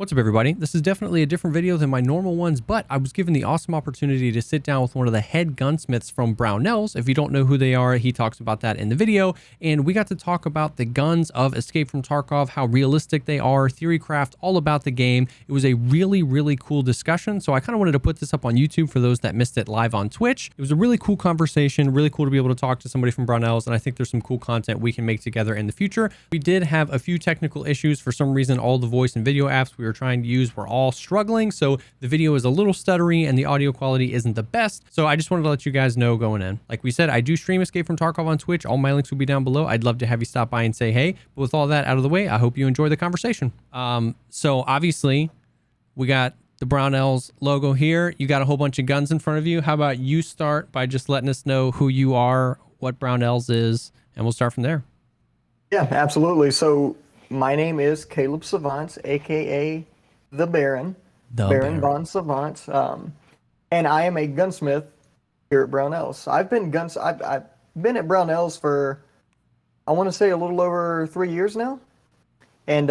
What's up, everybody? This is definitely a different video than my normal ones, but I was given the awesome opportunity to sit down with one of the head gunsmiths from Brownells. If you don't know who they are, he talks about that in the video, and we got to talk about the guns of Escape from Tarkov, how realistic they are, theorycraft, all about the game. It was a really, really cool discussion, so I kind of wanted to put this up on YouTube for those that missed it live on Twitch. It was a really cool conversation, really cool to be able to talk to somebody from Brownells, and I think there's some cool content we can make together in the future. We did have a few technical issues. For some reason, all the voice and video apps we were trying to use were all struggling, so the video is a little stuttery and the audio quality isn't the best. So I just wanted to let you guys know going in. Like we said, I do stream Escape from Tarkov on Twitch. All my links will be down below. I'd love to have you stop by and say hey. But with all that out of the way, I hope you enjoy the conversation. So obviously we got the Brownells logo here. You got a whole bunch of guns in front of you. How about you start by just letting us know who you are, what Brownells is, and we'll start from there. Yeah, absolutely. So my name is Caleb Savant, aka the Baron, Baron von Savant, and I am a gunsmith here at Brownells. I've been at Brownells for, I want to say, a little over 3 years now, and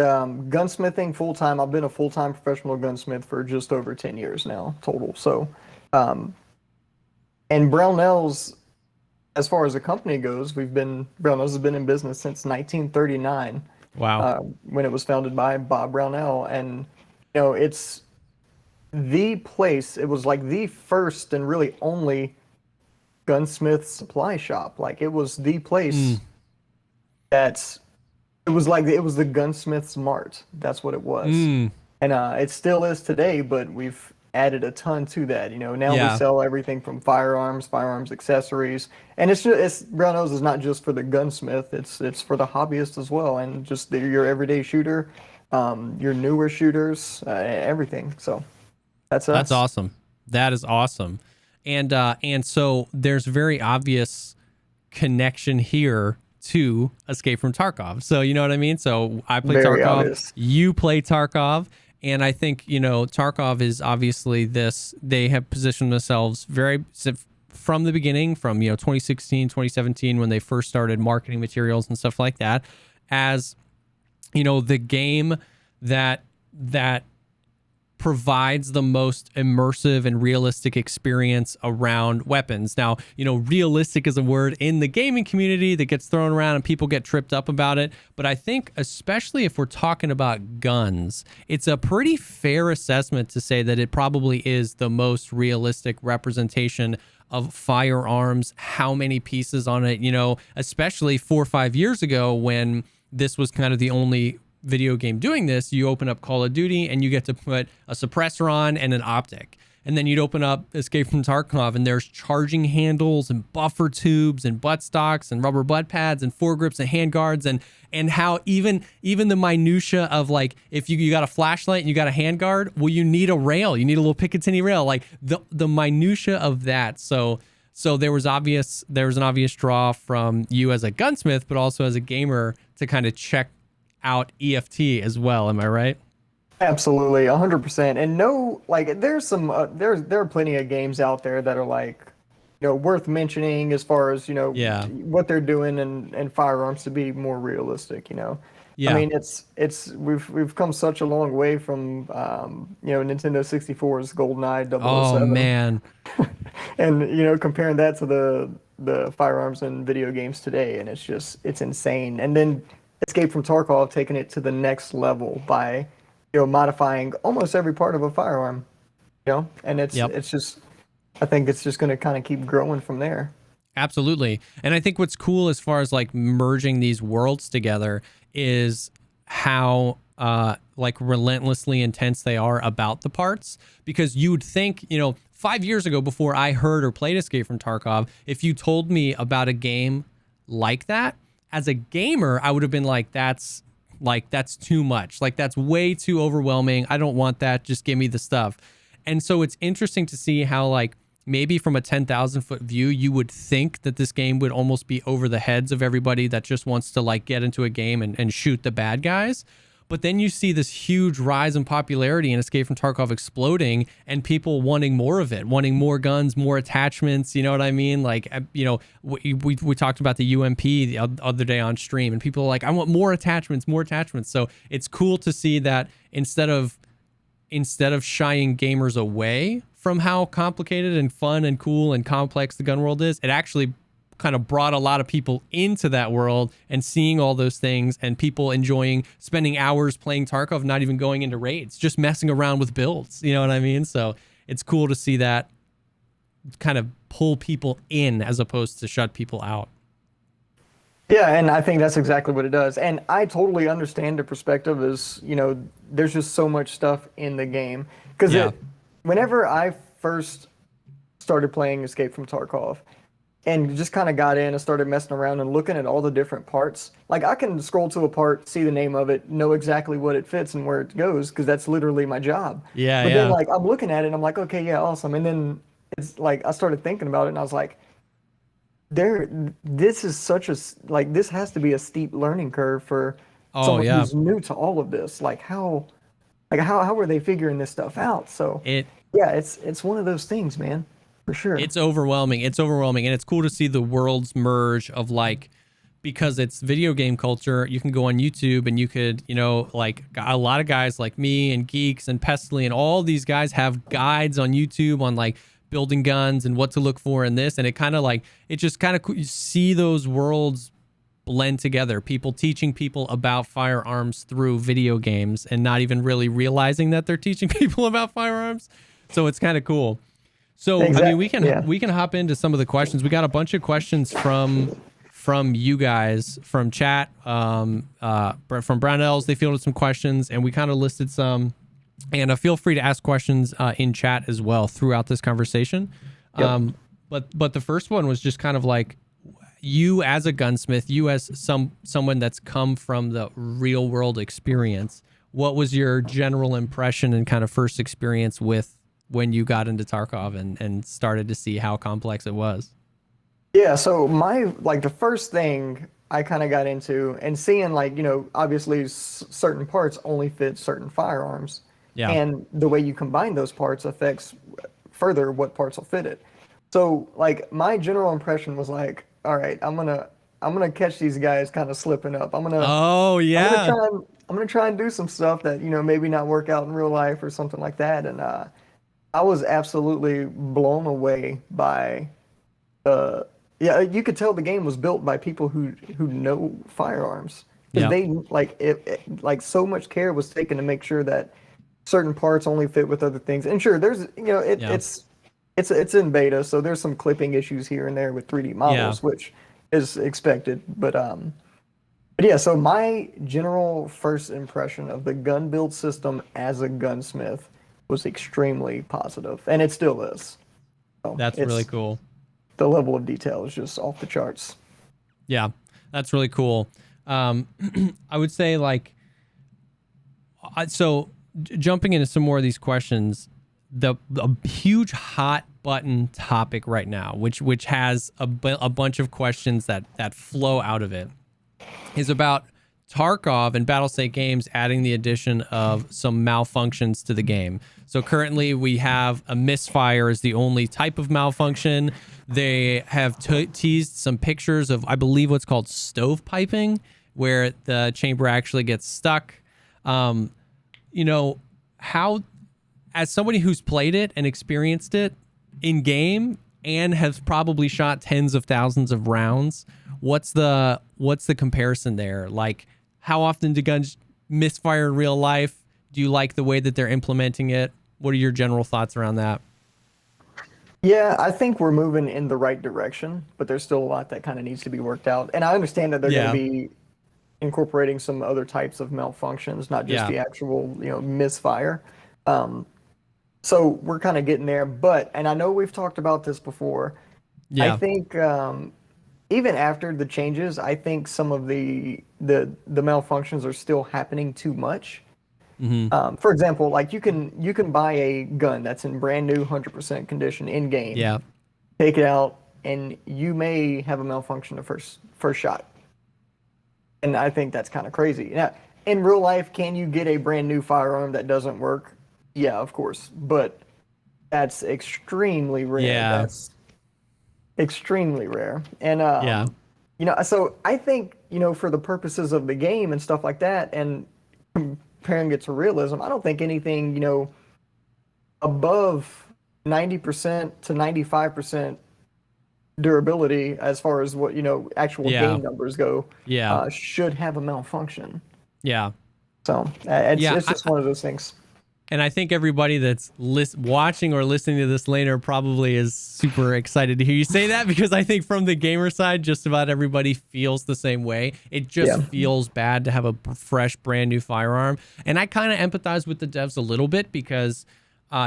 gunsmithing full time. I've been a full time professional gunsmith for just over 10 years now total. So, and Brownells, as far as the company goes, Brownells has been in business since 1939. Wow. When it was founded by Bob Brownell, and it's the place. It was like the first and really only gunsmith supply shop. Like, it was the place it was the Gunsmiths Mart. That's what it was. And it still is today, but we've added a ton to that. Now we sell everything from firearms accessories, and Brownells is not just for the gunsmith. It's for the hobbyist as well, and just your everyday shooter, your newer shooters, everything. So that's us. That's awesome. That is awesome. And so there's very obvious connection here to Escape from Tarkov. So you know what I mean? So I play Very Tarkov, obvious. You play Tarkov, and I think, Tarkov is obviously they have positioned themselves from the beginning, from 2016, 2017, when they first started marketing materials and stuff like that, as the game that provides the most immersive and realistic experience around weapons. Now, realistic is a word in the gaming community that gets thrown around and people get tripped up about it. But I think, especially if we're talking about guns, it's a pretty fair assessment to say that it probably is the most realistic representation of firearms, how many pieces on it, especially 4 or 5 years ago when this was kind of the only video game doing this. You open up Call of Duty and you get to put a suppressor on and an optic, and then you'd open up Escape from Tarkov and there's charging handles and buffer tubes and butt stocks and rubber butt pads and foregrips and handguards, and how even the minutia of, like, if you got a flashlight and you got a handguard, well, you need a rail, you need a little Picatinny rail, like the minutia of that. So there was an obvious draw from you as a gunsmith, but also as a gamer to kind of check out EFT as well. Am I right? Absolutely, 100%. And there's some there are plenty of games out there that are worth mentioning as far as what they're doing and firearms to be more realistic. I mean, we've come such a long way from Nintendo 64's GoldenEye 007. Oh man. And comparing that to the firearms and video games today, and it's insane. And then Escape from Tarkov taking it to the next level by modifying almost every part of a firearm, and it's just, I think it's just going to kind of keep growing from there. Absolutely. And I think what's cool as far as like merging these worlds together is how relentlessly intense they are about the parts, because you would think 5 years ago, before I heard or played Escape from Tarkov, if you told me about a game like that, as a gamer, I would have been like, that's too much. Like, that's way too overwhelming. I don't want that. Just give me the stuff. And so it's interesting to see how, like, maybe from a 10,000 foot view, you would think that this game would almost be over the heads of everybody that just wants to, like, get into a game and shoot the bad guys. But then you see this huge rise in popularity and Escape from Tarkov exploding, and people wanting more of it, wanting more guns, more attachments. You know what I mean? Like, we talked about the UMP the other day on stream, and people are like, I want more attachments, more attachments. So it's cool to see that instead of instead of shying gamers away from how complicated and fun and cool and complex the gun world is, it actually kind of brought a lot of people into that world and seeing all those things, and people enjoying spending hours playing Tarkov, not even going into raids, just messing around with builds. You know what I mean? So it's cool to see that kind of pull people in as opposed to shut people out. Yeah, and I think that's exactly what it does. And I totally understand the perspective is, there's just so much stuff in the game. Because whenever I first started playing Escape from Tarkov and just kind of got in and started messing around and looking at all the different parts, like I can scroll to a part, see the name of it, know exactly what it fits and where it goes, because that's literally my job. Yeah, but then like I'm looking at it and I'm like, okay, yeah, awesome. And then it's like I started thinking about it and I was like, this is such a, like, this has to be a steep learning curve for someone who's new to all of this. Like how are they figuring this stuff out? So it's one of those things, man, for sure. It's overwhelming. And it's cool to see the worlds merge of, like, because it's video game culture, you can go on YouTube and you could, like a lot of guys like me and Geeks and Pestily and all these guys have guides on YouTube on like building guns and what to look for in this. And it kind of like, it just kind of, you see those worlds blend together. People teaching people about firearms through video games and not even really realizing that they're teaching people about firearms. So it's kind of cool. So, I mean, we can hop into some of the questions. We got a bunch of questions from you guys, from chat, from Brownells. They fielded some questions and we kind of listed some. And feel free to ask questions in chat as well throughout this conversation. Yep. But the first one was just kind of like, you as a gunsmith, you as someone that's come from the real world experience, what was your general impression and kind of first experience with when you got into Tarkov and started to see how complex it was? Yeah, so the first thing I kind of got into and seeing obviously certain parts only fit certain firearms. Yeah. And the way you combine those parts affects further what parts will fit it. So like my general impression was like, all right, I'm gonna catch these guys kind of slipping up. I'm gonna try and do some stuff that maybe not work out in real life or something like that. And I was absolutely blown away by you could tell the game was built by people who know firearms. Because they so much care was taken to make sure that certain parts only fit with other things. And sure, there's it's in beta, so there's some clipping issues here and there with 3D models, which is expected. But yeah, so my general first impression of the gun build system as a gunsmith was extremely positive, and it still is. So that's really cool. The level of detail is just off the charts. Yeah, that's really cool. I would say so jumping into some more of these questions, a huge hot button topic right now, which has a bunch of questions that flow out of it, is about Tarkov and Battlestate Games adding the addition of some malfunctions to the game. So currently we have a misfire as the only type of malfunction. They have teased some pictures of, I believe, what's called stovepiping, where the chamber actually gets stuck. How, as somebody who's played it and experienced it in game and has probably shot tens of thousands of rounds, what's the comparison there? Like, how often do guns misfire in real life? Do you like the way that they're implementing it? What are your general thoughts around that? Yeah, I think we're moving in the right direction, but there's still a lot that kind of needs to be worked out. And I understand that they're going to be incorporating some other types of malfunctions, not just the actual, misfire. So we're kind of getting there, and I know we've talked about this before. Yeah. I think even after the changes, I think some of the malfunctions are still happening too much. Mm-hmm. For example, like you can buy a gun that's in brand new 100% condition in game. Yeah. Take it out, and you may have a malfunction the first shot. And I think that's kind of crazy. Now, in real life, can you get a brand new firearm that doesn't work? Yeah, of course. But that's extremely rare. Yeah. That's extremely rare. And, so I think, for the purposes of the game and stuff like that, and comparing it to realism, I don't think anything, above 90% to 95% durability as far as what, actual Yeah. game numbers go, Yeah. should have a malfunction. Yeah. So it's Yeah. just one of those things. And I think everybody that's watching or listening to this later probably is super excited to hear you say that, because I think from the gamer side, just about everybody feels the same way. It just feels bad to have a fresh, brand new firearm. And I kind of empathize with the devs a little bit, because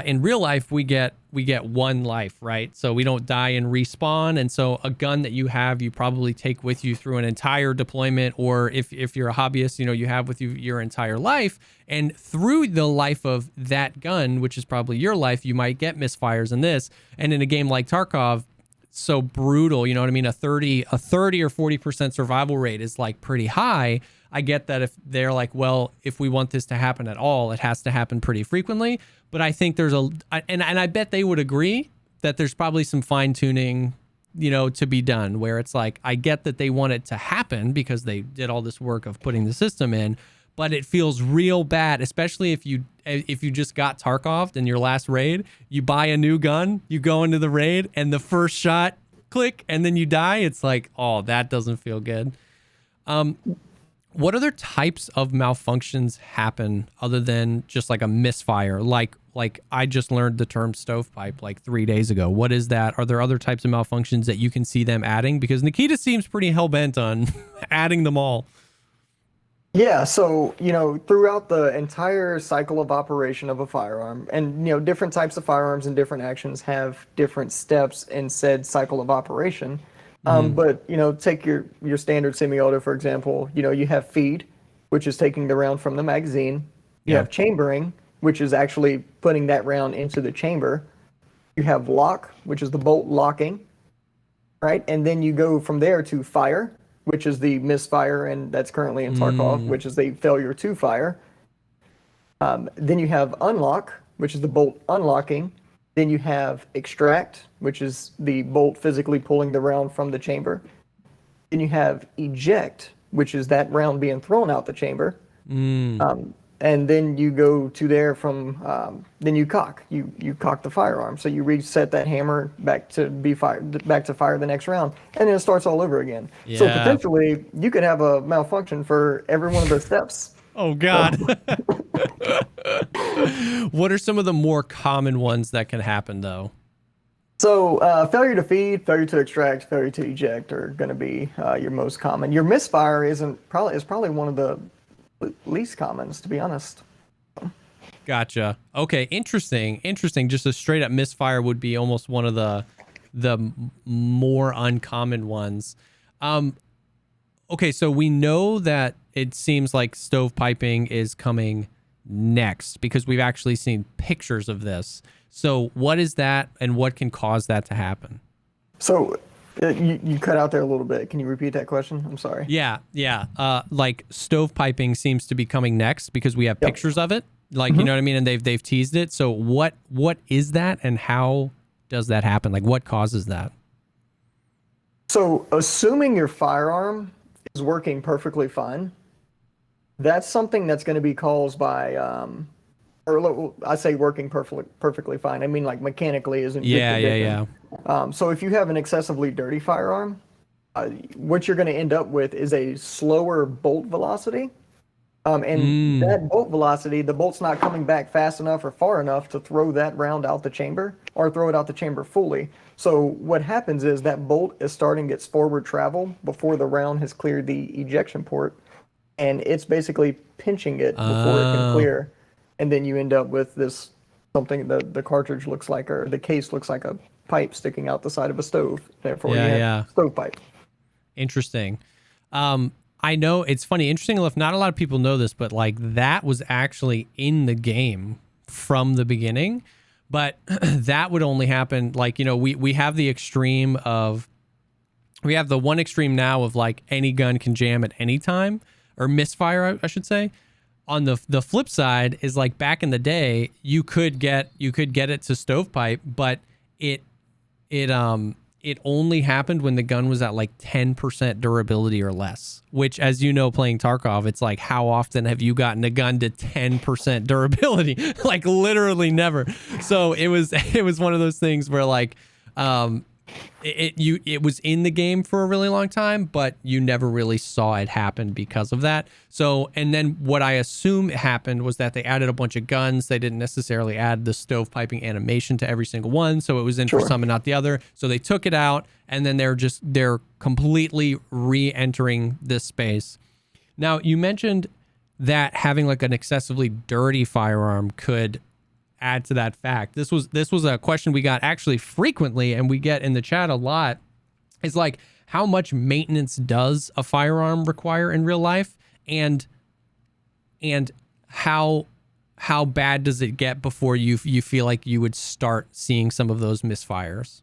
in real life, we get one life, right? So we don't die and respawn. And so a gun that you have, you probably take with you through an entire deployment, or if you're a hobbyist, you have with you your entire life. And through the life of that gun, which is probably your life, you might get misfires in this. And in a game like Tarkov, so brutal, you know what I mean? A 30 or 40% survival rate is like pretty high. I get that if they're like, well, if we want this to happen at all, it has to happen pretty frequently. But I think there's and I bet they would agree that there's probably some fine tuning, to be done, where it's like, I get that they want it to happen because they did all this work of putting the system in, but it feels real bad, especially if you just got Tarkov in your last raid, you buy a new gun, you go into the raid, and the first shot, click, and then you die. It's like, oh, that doesn't feel good. What other types of malfunctions happen other than just like a misfire? Like I just learned the term stovepipe like 3 days ago. What is that? Are there other types of malfunctions that you can see them adding? Because Nikita seems pretty hell-bent on adding them all. Yeah, so, throughout the entire cycle of operation of a firearm, and, different types of firearms and different actions have different steps in said cycle of operation. But, take your standard semi-auto, for example. You have feed, which is taking the round from the magazine. You have chambering, which is actually putting that round into the chamber. You have lock, which is the bolt locking, right? And then you go from there to fire, which is the misfire, and that's currently in Tarkov, which is the failure to fire. Then you have unlock, which is the bolt unlocking. Then you have extract, which is the bolt physically pulling the round from the chamber. Then you have eject, which is that round being thrown out the chamber. And then you go to there from, then you cock. You cock the firearm. So you reset that hammer back to fire the next round. And then it starts all over again. Yeah. So potentially you could have a malfunction for every one of those steps. Oh, God. What are some of the more common ones that can happen, though? So failure to feed, failure to extract, failure to eject are going to be your most common. Your misfire is probably one of the least commons, to be honest. Gotcha. Okay, interesting. Just a straight up misfire would be almost one of the more uncommon ones. Okay, so we know that it seems like stovepiping is coming next because we've actually seen pictures of this. So what is that, and what can cause that to happen? So you cut out there a little bit. Can you repeat that question? I'm sorry. Yeah. Like stovepiping seems to be coming next because we have pictures of it. Like, you know what I mean? And they've teased it. So what is that, and how does that happen? Like, what causes that? So assuming your firearm is working perfectly fine, that's something that's going to be caused by, or I say working perfectly fine. I mean, like mechanically isn't. Yeah. So if you have an excessively dirty firearm, what you're going to end up with is a slower bolt velocity. And that bolt velocity, the bolt's not coming back fast enough or far enough to throw that round out the chamber or throw it out the chamber fully. So what happens is that bolt is starting its forward travel before the round has cleared the ejection port, and it's basically pinching it before it can clear. And then you end up with this something the cartridge looks like, or the case looks like a pipe sticking out the side of a stove. Therefore, you have stovepipe. Interesting. I know it's funny. Interesting enough, not a lot of people know this, but like that was actually in the game from the beginning. But that would only happen like, you know, we have the extreme of, we have the one extreme now of like any gun can jam at any time, or misfire, I should say. On the flip side is like back in the day, you could get it to stovepipe, but it it only happened when the gun was at like 10% durability or less, which, as you know, playing Tarkov, it's like, how often have you gotten a gun to 10% durability? Like literally never. So it was one of those things where like, it was in the game for a really long time, but you never really saw it happen because of that. So, and then what I assume happened was that they added a bunch of guns. They didn't necessarily add the stovepiping animation to every single one, so it was in for some and not the other. So they took it out, and then they're completely re-entering this space. Now, you mentioned that having like an excessively dirty firearm could add to that fact. This was a question we got actually frequently, and we get in the chat a lot, is like, how much maintenance does a firearm require in real life, and how bad does it get before you feel like you would start seeing some of those misfires?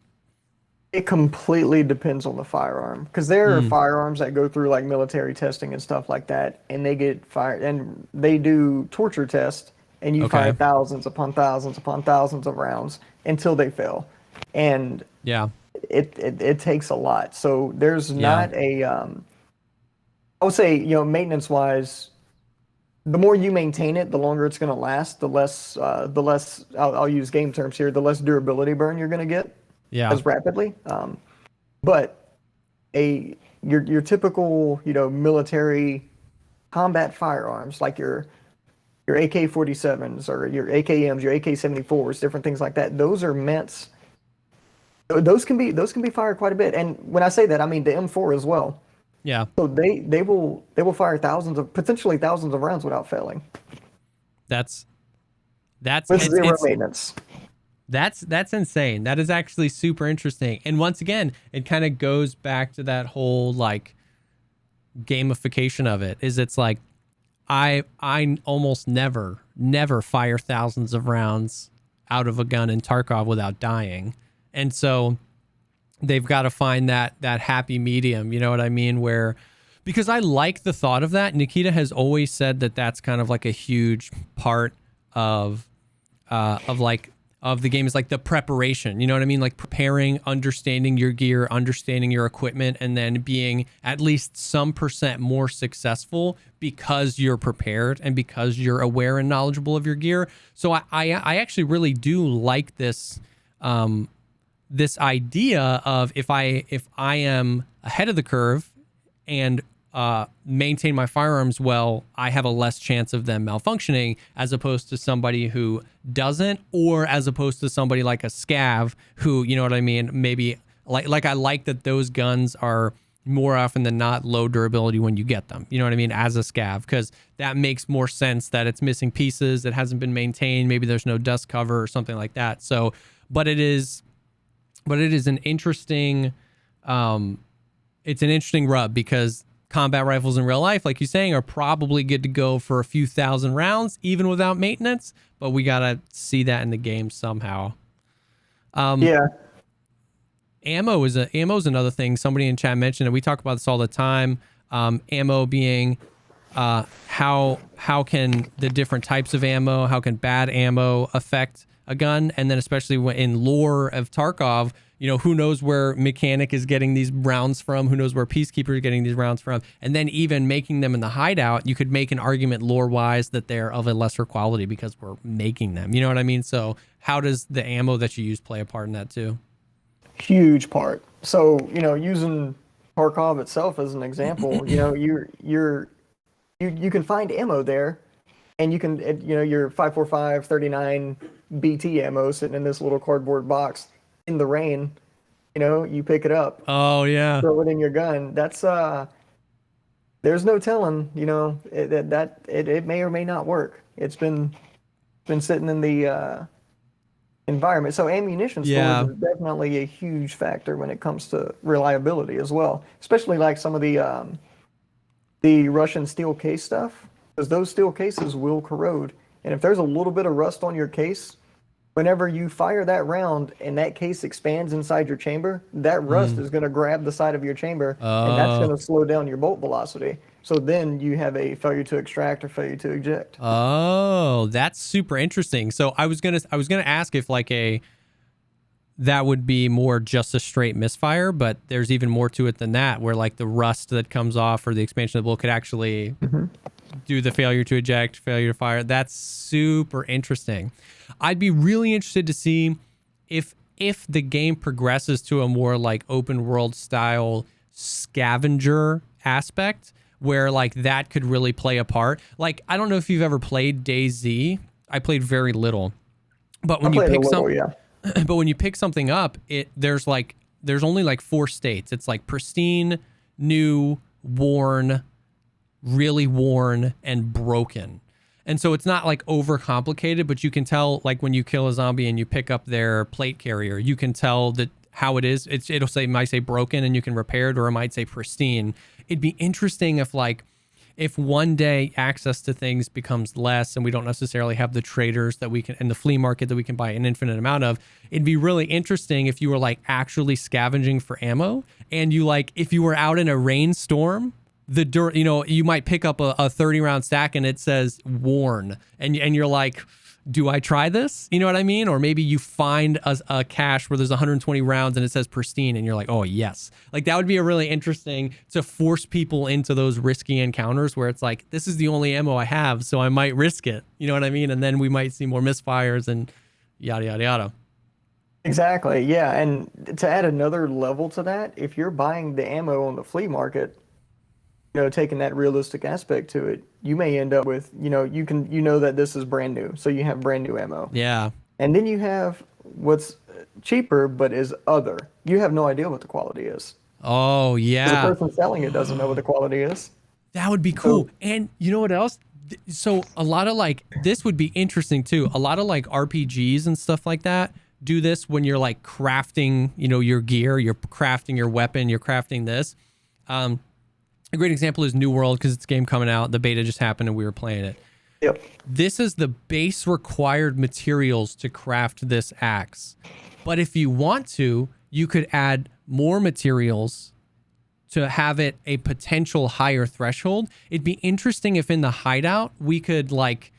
It completely depends on the firearm, because there are firearms that go through like military testing and stuff like that, and they get fired, and they do torture tests, and you fire thousands upon thousands upon thousands of rounds until they fail. And yeah, it takes a lot. So there's not a, I would say, you know, maintenance wise, the more you maintain it, the longer it's going to last, the less I'll use game terms here, the less durability burn you're going to get as rapidly. But your typical, you know, military combat firearms, like your AK-47s or your AKMs, your AK-74s, different things like that. Those are meant. Those can be fired quite a bit. And when I say that, I mean the M4 as well. Yeah. So they will fire potentially thousands of rounds without failing. That's with zero maintenance. That's insane. That is actually super interesting. And once again, it kind of goes back to that whole like gamification of it. It's like, I almost never fire thousands of rounds out of a gun in Tarkov without dying. And so they've got to find that happy medium, you know what I mean? Where, because I like the thought of that. Nikita has always said that that's kind of like a huge part of the game, is like the preparation, you know what I mean? Like preparing, understanding your gear, understanding your equipment, and then being at least some percent more successful because you're prepared and because you're aware and knowledgeable of your gear. So I actually really do like this, this idea of if I am ahead of the curve and maintain my firearms well, I have a less chance of them malfunctioning, as opposed to somebody who doesn't, or as opposed to somebody like a scav who, you know what I mean, maybe like I like that those guns are more often than not low durability when you get them, you know what I mean, as a scav, because that makes more sense that it's missing pieces, it hasn't been maintained, maybe there's no dust cover or something like that. So but it is an interesting it's an interesting rub, because combat rifles in real life, like you're saying, are probably good to go for a few thousand rounds, even without maintenance. But we gotta see that in the game somehow. Ammo is another thing. Somebody in chat mentioned it. We talk about this all the time. Ammo being how can the different types of ammo, how can bad ammo affect a gun, and then especially when in lore of Tarkov, you know, who knows where Mechanic is getting these rounds from, who knows where Peacekeeper is getting these rounds from, and then even making them in the hideout, you could make an argument lore-wise that they're of a lesser quality because we're making them, you know what I mean? So how does the ammo that you use play a part in that too? Huge part. So, you know, using Tarkov itself as an example, you know, you can find ammo there, and you can, you know, your 5.45 39 BT ammo sitting in this little cardboard box in the rain, you know, you pick it up. Oh yeah. Throw it in your gun. That's there's no telling, you know, it may or may not work. It's been sitting in the environment. So ammunition storage is definitely a huge factor when it comes to reliability as well, especially like some of the Russian steel case stuff, because those steel cases will corrode, and if there's a little bit of rust on your case, whenever you fire that round and that case expands inside your chamber, that rust is going to grab the side of your chamber, and that's going to slow down your bolt velocity. So then you have a failure to extract or failure to eject. Oh, that's super interesting. So I was gonna ask if like that would be more just a straight misfire, but there's even more to it than that, where like the rust that comes off or the expansion of the bullet could actually do the failure to eject, failure to fire. That's super interesting. I'd be really interested to see if the game progresses to a more like open world style scavenger aspect, where like that could really play a part. Like, I don't know if you've ever played DayZ. I played very little, but when you pick but when you pick something up, there's only like 4 states. It's like pristine, new, worn, really worn, and broken. And so it's not like overcomplicated, but you can tell like when you kill a zombie and you pick up their plate carrier, you can tell that how it is. It might say broken and you can repair it, or it might say pristine. It'd be interesting if one day access to things becomes less and we don't necessarily have the traders that we can, and the flea market that we can buy an infinite amount of. It'd be really interesting if you were like actually scavenging for ammo, and you like, if you were out in a rainstorm, you might pick up a 30 round stack and it says worn, and you're like, do I try this? You know what I mean? Or maybe you find a cache where there's 120 rounds and it says pristine, and you're like, oh yes. Like, that would be a really interesting to force people into those risky encounters where it's like, this is the only ammo I have, so I might risk it. You know what I mean? And then we might see more misfires and yada, yada, yada. Exactly. Yeah. And to add another level to that, if you're buying the ammo on the flea market, taking that realistic aspect to it, you may end up with, that this is brand new. So you have brand new ammo. Yeah. And then you have what's cheaper, but is other. You have no idea what the quality is. Oh, yeah. The person selling it doesn't know what the quality is. That would be cool. And you know what else? So a lot of like, this would be interesting too. A lot of like RPGs and stuff like that do this when you're like crafting, your gear, you're crafting your weapon, you're crafting this. A great example is New World, because it's a game coming out. The beta just happened and we were playing it. Yep. This is the base required materials to craft this axe. But if you want to, you could add more materials to have it a potential higher threshold. It'd be interesting if in the hideout, we could like,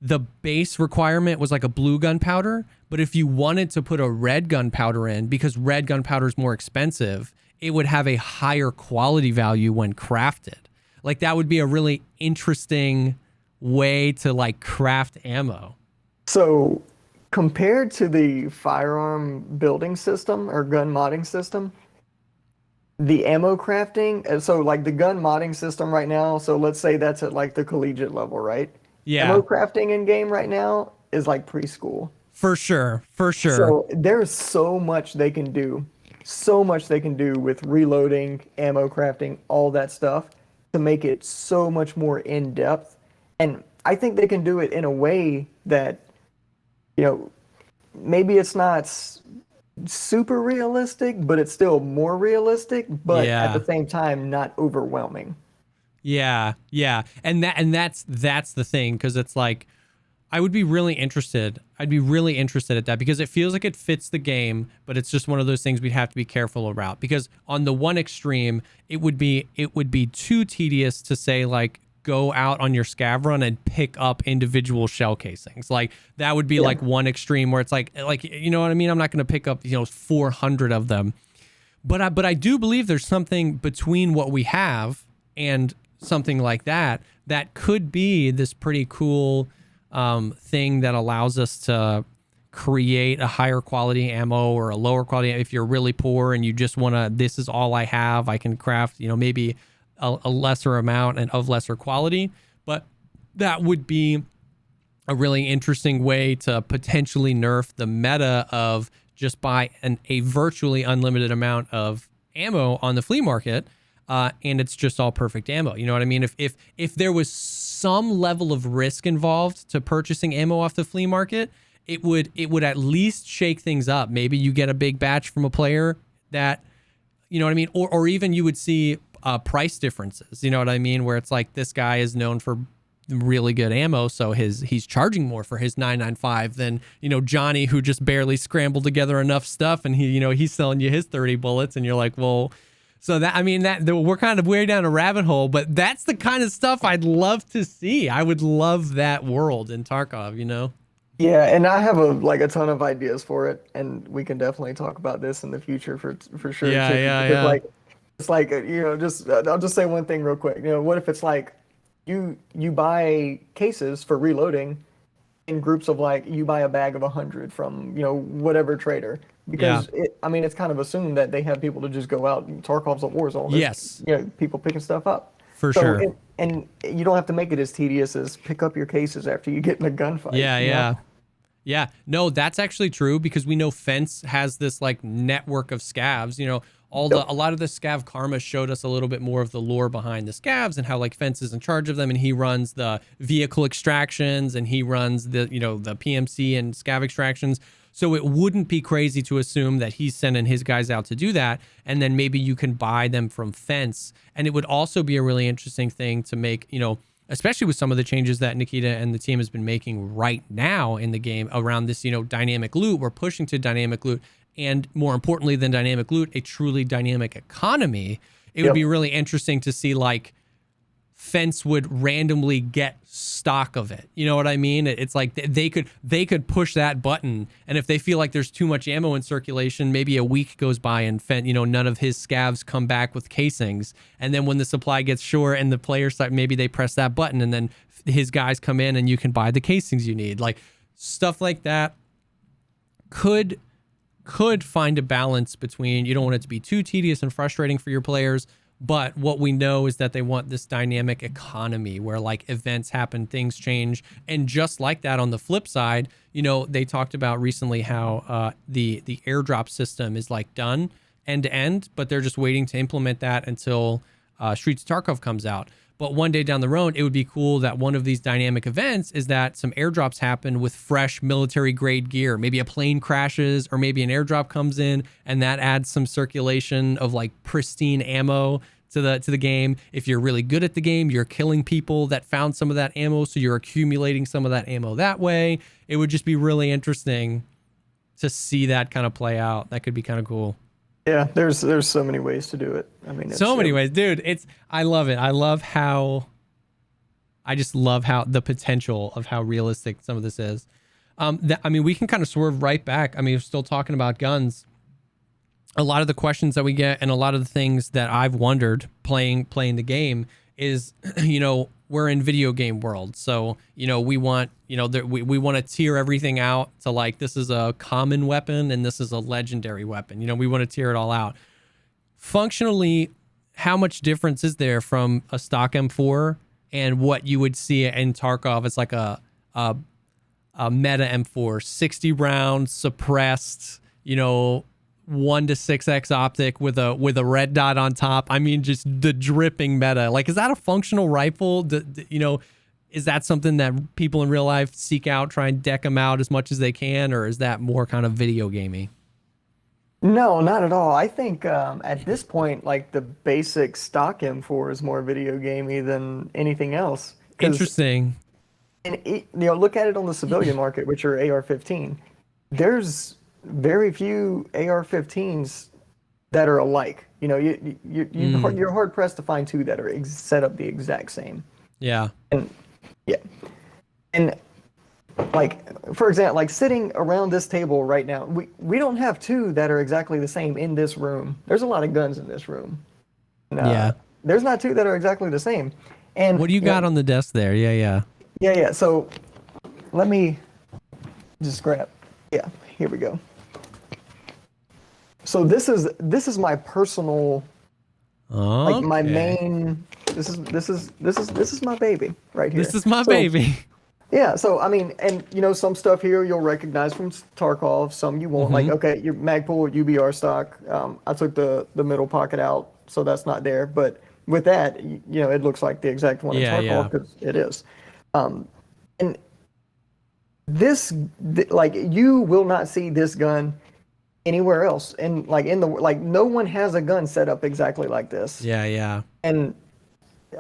the base requirement was like a blue gunpowder. But if you wanted to put a red gunpowder in, because red gunpowder is more expensive, it would have a higher quality value when crafted. Like, that would be a really interesting way to like craft ammo. So compared to the firearm building system or gun modding system, the ammo crafting, so like the gun modding system right now, so let's say that's at like the collegiate level, right? Yeah. Ammo crafting in game right now is like preschool. For sure. So there's so much they can do. So much they can do with reloading, ammo crafting, all that stuff to make it so much more in depth. And I think they can do it in a way that, maybe it's not super realistic, but it's still more realistic, but at the same time, not overwhelming. Yeah. And that's the thing, because it's like, I would be really interested. I'd be really interested at that, because it feels like it fits the game, but it's just one of those things we'd have to be careful about, because on the one extreme, it would be too tedious to say like, go out on your scav run and pick up individual shell casings. Like, that would be like one extreme where it's like, you know what I mean? I'm not going to pick up, 400 of them, but I do believe there's something between what we have and something like that could be this pretty cool thing that allows us to create a higher quality ammo or a lower quality. If you're really poor and you just want to, this is all I have, I can craft, maybe a lesser amount and of lesser quality. But that would be a really interesting way to potentially nerf the meta of just buy a virtually unlimited amount of ammo on the flea market. And it's just all perfect ammo. You know what I mean? If there was some level of risk involved to purchasing ammo off the flea market, it would at least shake things up. Maybe you get a big batch from a player that, you know what I mean? Or even you would see price differences. You know what I mean? Where it's like, this guy is known for really good ammo, so he's charging more for his 995 than Johnny, who just barely scrambled together enough stuff, and he's selling you his 30 bullets, and you're like, well. So we're kind of way down a rabbit hole, but that's the kind of stuff I'd love to see. I would love that world in Tarkov, Yeah, and I have a ton of ideas for it, and we can definitely talk about this in the future for sure Yeah, too. yeah, Because yeah. like it's like just I'll just say one thing real quick. What if it's like you buy cases for reloading in groups of like you buy a bag of 100 from whatever trader Yeah. because I mean it's kind of assumed that they have people to just go out. Tarkov's a war zone. There's Yes, people picking stuff up. for So sure. and you don't have to make it as tedious as pick up your cases after you get in a gunfight. Yeah, yeah. Yeah, no, that's actually true because we know Fence has this like network of scavs. Yep. A lot of the scav karma showed us a little bit more of the lore behind the scavs and how like Fence is in charge of them, and he runs the vehicle extractions and he runs the PMC and scav extractions. So it wouldn't be crazy to assume that he's sending his guys out to do that, and then maybe you can buy them from Fence. And it would also be a really interesting thing to make, especially with some of the changes that Nikita and the team has been making right now in the game around this, dynamic loot. We're pushing to dynamic loot, and more importantly than dynamic loot, a truly dynamic economy. It would be Yep. really interesting to see like Fence would randomly get stock of it. You know what I mean? It's like they could push that button, and if they feel like there's too much ammo in circulation, maybe a week goes by and none of his scavs come back with casings, and then when the supply gets short and the player side, maybe they press that button, and then his guys come in and you can buy the casings you need. Like stuff like that could find a balance between, you don't want it to be too tedious and frustrating for your players, but what we know is that they want this dynamic economy where like events happen, things change. And just like that, on the flip side, they talked about recently how the airdrop system is like done end to end, but they're just waiting to implement that until Streets of Tarkov comes out. But one day down the road, it would be cool that one of these dynamic events is that some airdrops happen with fresh military grade gear. Maybe a plane crashes, or maybe an airdrop comes in and that adds some circulation of like pristine ammo to the game. If you're really good at the game, you're killing people that found some of that ammo, so you're accumulating some of that ammo that way. It would just be really interesting to see that kind of play out. That could be kind of cool. Yeah, there's so many ways to do it. I mean, So many ways, dude. I love it. I just love how the potential of how realistic some of this is. We can kind of swerve right back. I mean, we're still talking about guns. A lot of the questions that we get and a lot of the things that I've wondered playing the game is, we're in video game world. So, we want, we want to tier everything out to like, this is a common weapon and this is a legendary weapon. We want to tier it all out. Functionally, how much difference is there from a stock M4 and what you would see in Tarkov? It's like a meta M4, 60 rounds suppressed, 1 to 6x optic with a red dot on top. I mean, just the dripping meta. Like, is that a functional rifle? Is that something that people in real life seek out, try and deck them out as much as they can, or is that more kind of video gamey? No, not at all. I think at this point, like the basic stock M4 is more video gamey than anything else. Interesting. And look at it on the civilian market, which are AR-15. There's very few AR-15s that are alike. You're hard pressed to find two that are set up the exact same. Yeah. And yeah, and like for example, like sitting around this table right now, we don't have two that are exactly the same in this room. There's a lot of guns in this room. And, Yeah. There's not two that are exactly the same. And What do you got on the desk there? Yeah, yeah. yeah. So let me just grab. Yeah, here we go. So this is my personal, like my main. This is my baby right here. This is my baby. Yeah, so I mean, and some stuff here you'll recognize from Tarkov, some you won't. Like, okay, your Magpul UBR stock. I took the middle pocket out, so that's not there. But with that, it looks like the exact one in Tarkov because it is. And this, like, you will not see this gun anywhere else, and like no one has a gun set up exactly like this. Yeah, yeah. And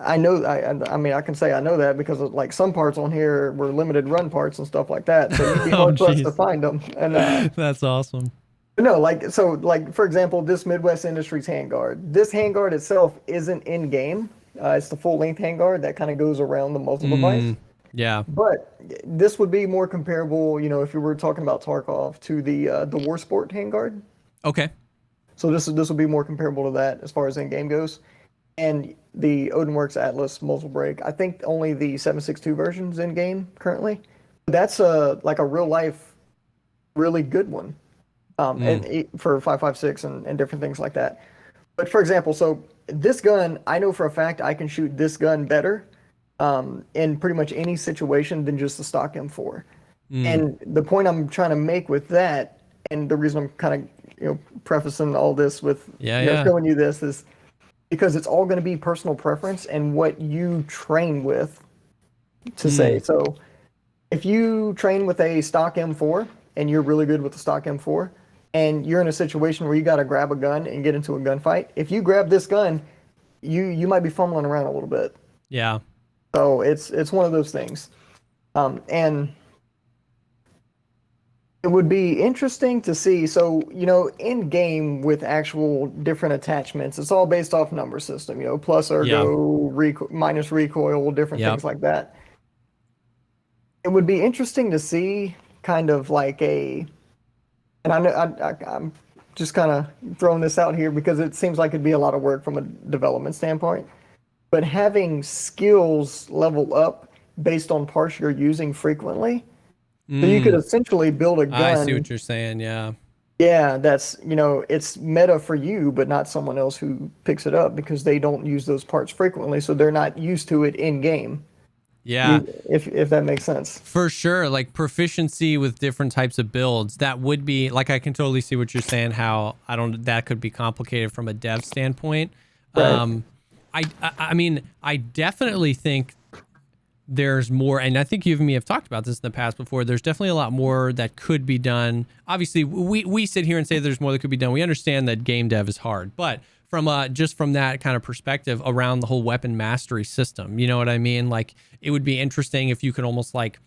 I know, I mean, I can say I know that because of, like, some parts on here were limited run parts and stuff like that, so you'd be hard pressed to find them. And that's awesome. No, like, so, like, for example, this Midwest Industries handguard. This handguard itself isn't in game. It's the full length handguard that kind of goes around the muzzle device. Yeah. But this would be more comparable, if you were talking about Tarkov, to the War Sport handguard. Okay. So this will be more comparable to that as far as in game goes. And the Odinworks Atlas muzzle brake, I think only the 7.62 version's in game currently. That's like a real life, really good one, for 5.56 and different things like that. But for example, so this gun, I know for a fact I can shoot this gun better in pretty much any situation than just the stock M4. And the point I'm trying to make with that, and the reason I'm kind of prefacing all this with showing you this is because it's all going to be personal preference and what you train with to say. So if you train with a stock M4 and you're really good with the stock M4 and you're in a situation where you got to grab a gun and get into a gunfight, if you grab this gun, you might be fumbling around a little bit. Yeah. So it's one of those things. And it would be interesting to see. So, in game with actual different attachments, it's all based off number system, plus ergo, minus recoil, different things like that. It would be interesting to see kind of like and I know I'm just kind of throwing this out here because it seems like it'd be a lot of work from a development standpoint, but having skills level up based on parts you're using frequently. So you could essentially build a gun. I see what you're saying. Yeah. Yeah, that's, it's meta for you, but not someone else who picks it up because they don't use those parts frequently. So they're not used to it in game. Yeah. If that makes sense. For sure. Like proficiency with different types of builds, that would be like, I can totally see what you're saying, how that could be complicated from a dev standpoint. Right. I mean, I definitely think there's more, and I think you and me have talked about this in the past before. There's definitely a lot more that could be done. Obviously, we sit here and say there's more that could be done. We understand that game dev is hard, but from just from that kind of perspective around the whole weapon mastery system, you know what I mean? Like, it would be interesting if you could almost like,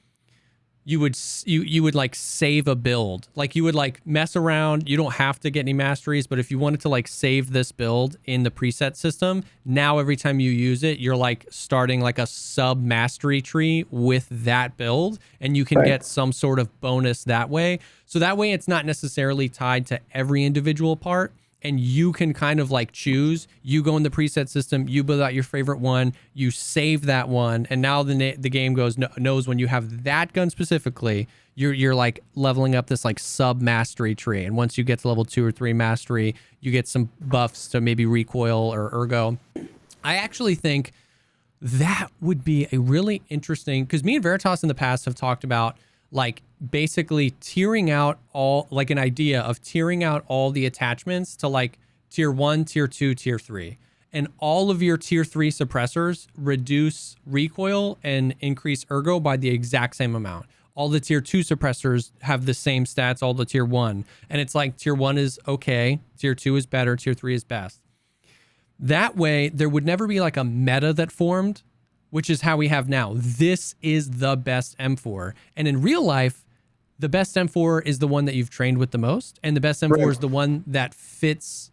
you would like save a build, like you would like mess around. You don't have to get any masteries, but if you wanted to like save this build in the preset system, now every time you use it, you're like starting like a sub mastery tree with that build, and you can get some sort of bonus that way. So that way it's not necessarily tied to every individual part. And you can kind of like choose, you go in the preset system, you build out your favorite one, you save that one, and now the game knows when you have that gun specifically, you're like leveling up this like sub mastery tree. And once you get to level 2 or 3 mastery, you get some buffs to maybe recoil or ergo. I actually think that would be a really interesting, because me and Veritas in the past have talked about like basically tiering out all, like an idea of tiering out all the attachments to like tier 1, tier 2, tier 3. And all of your tier 3 suppressors reduce recoil and increase ergo by the exact same amount. All the tier 2 suppressors have the same stats, all the tier 1. And it's like tier 1 is okay, tier 2 is better, tier 3 is best. That way, there would never be like a meta that formed, which is how we have now. This is the best M4. And in real life, the best M4 is the one that you've trained with the most. And the best M4 is the one that fits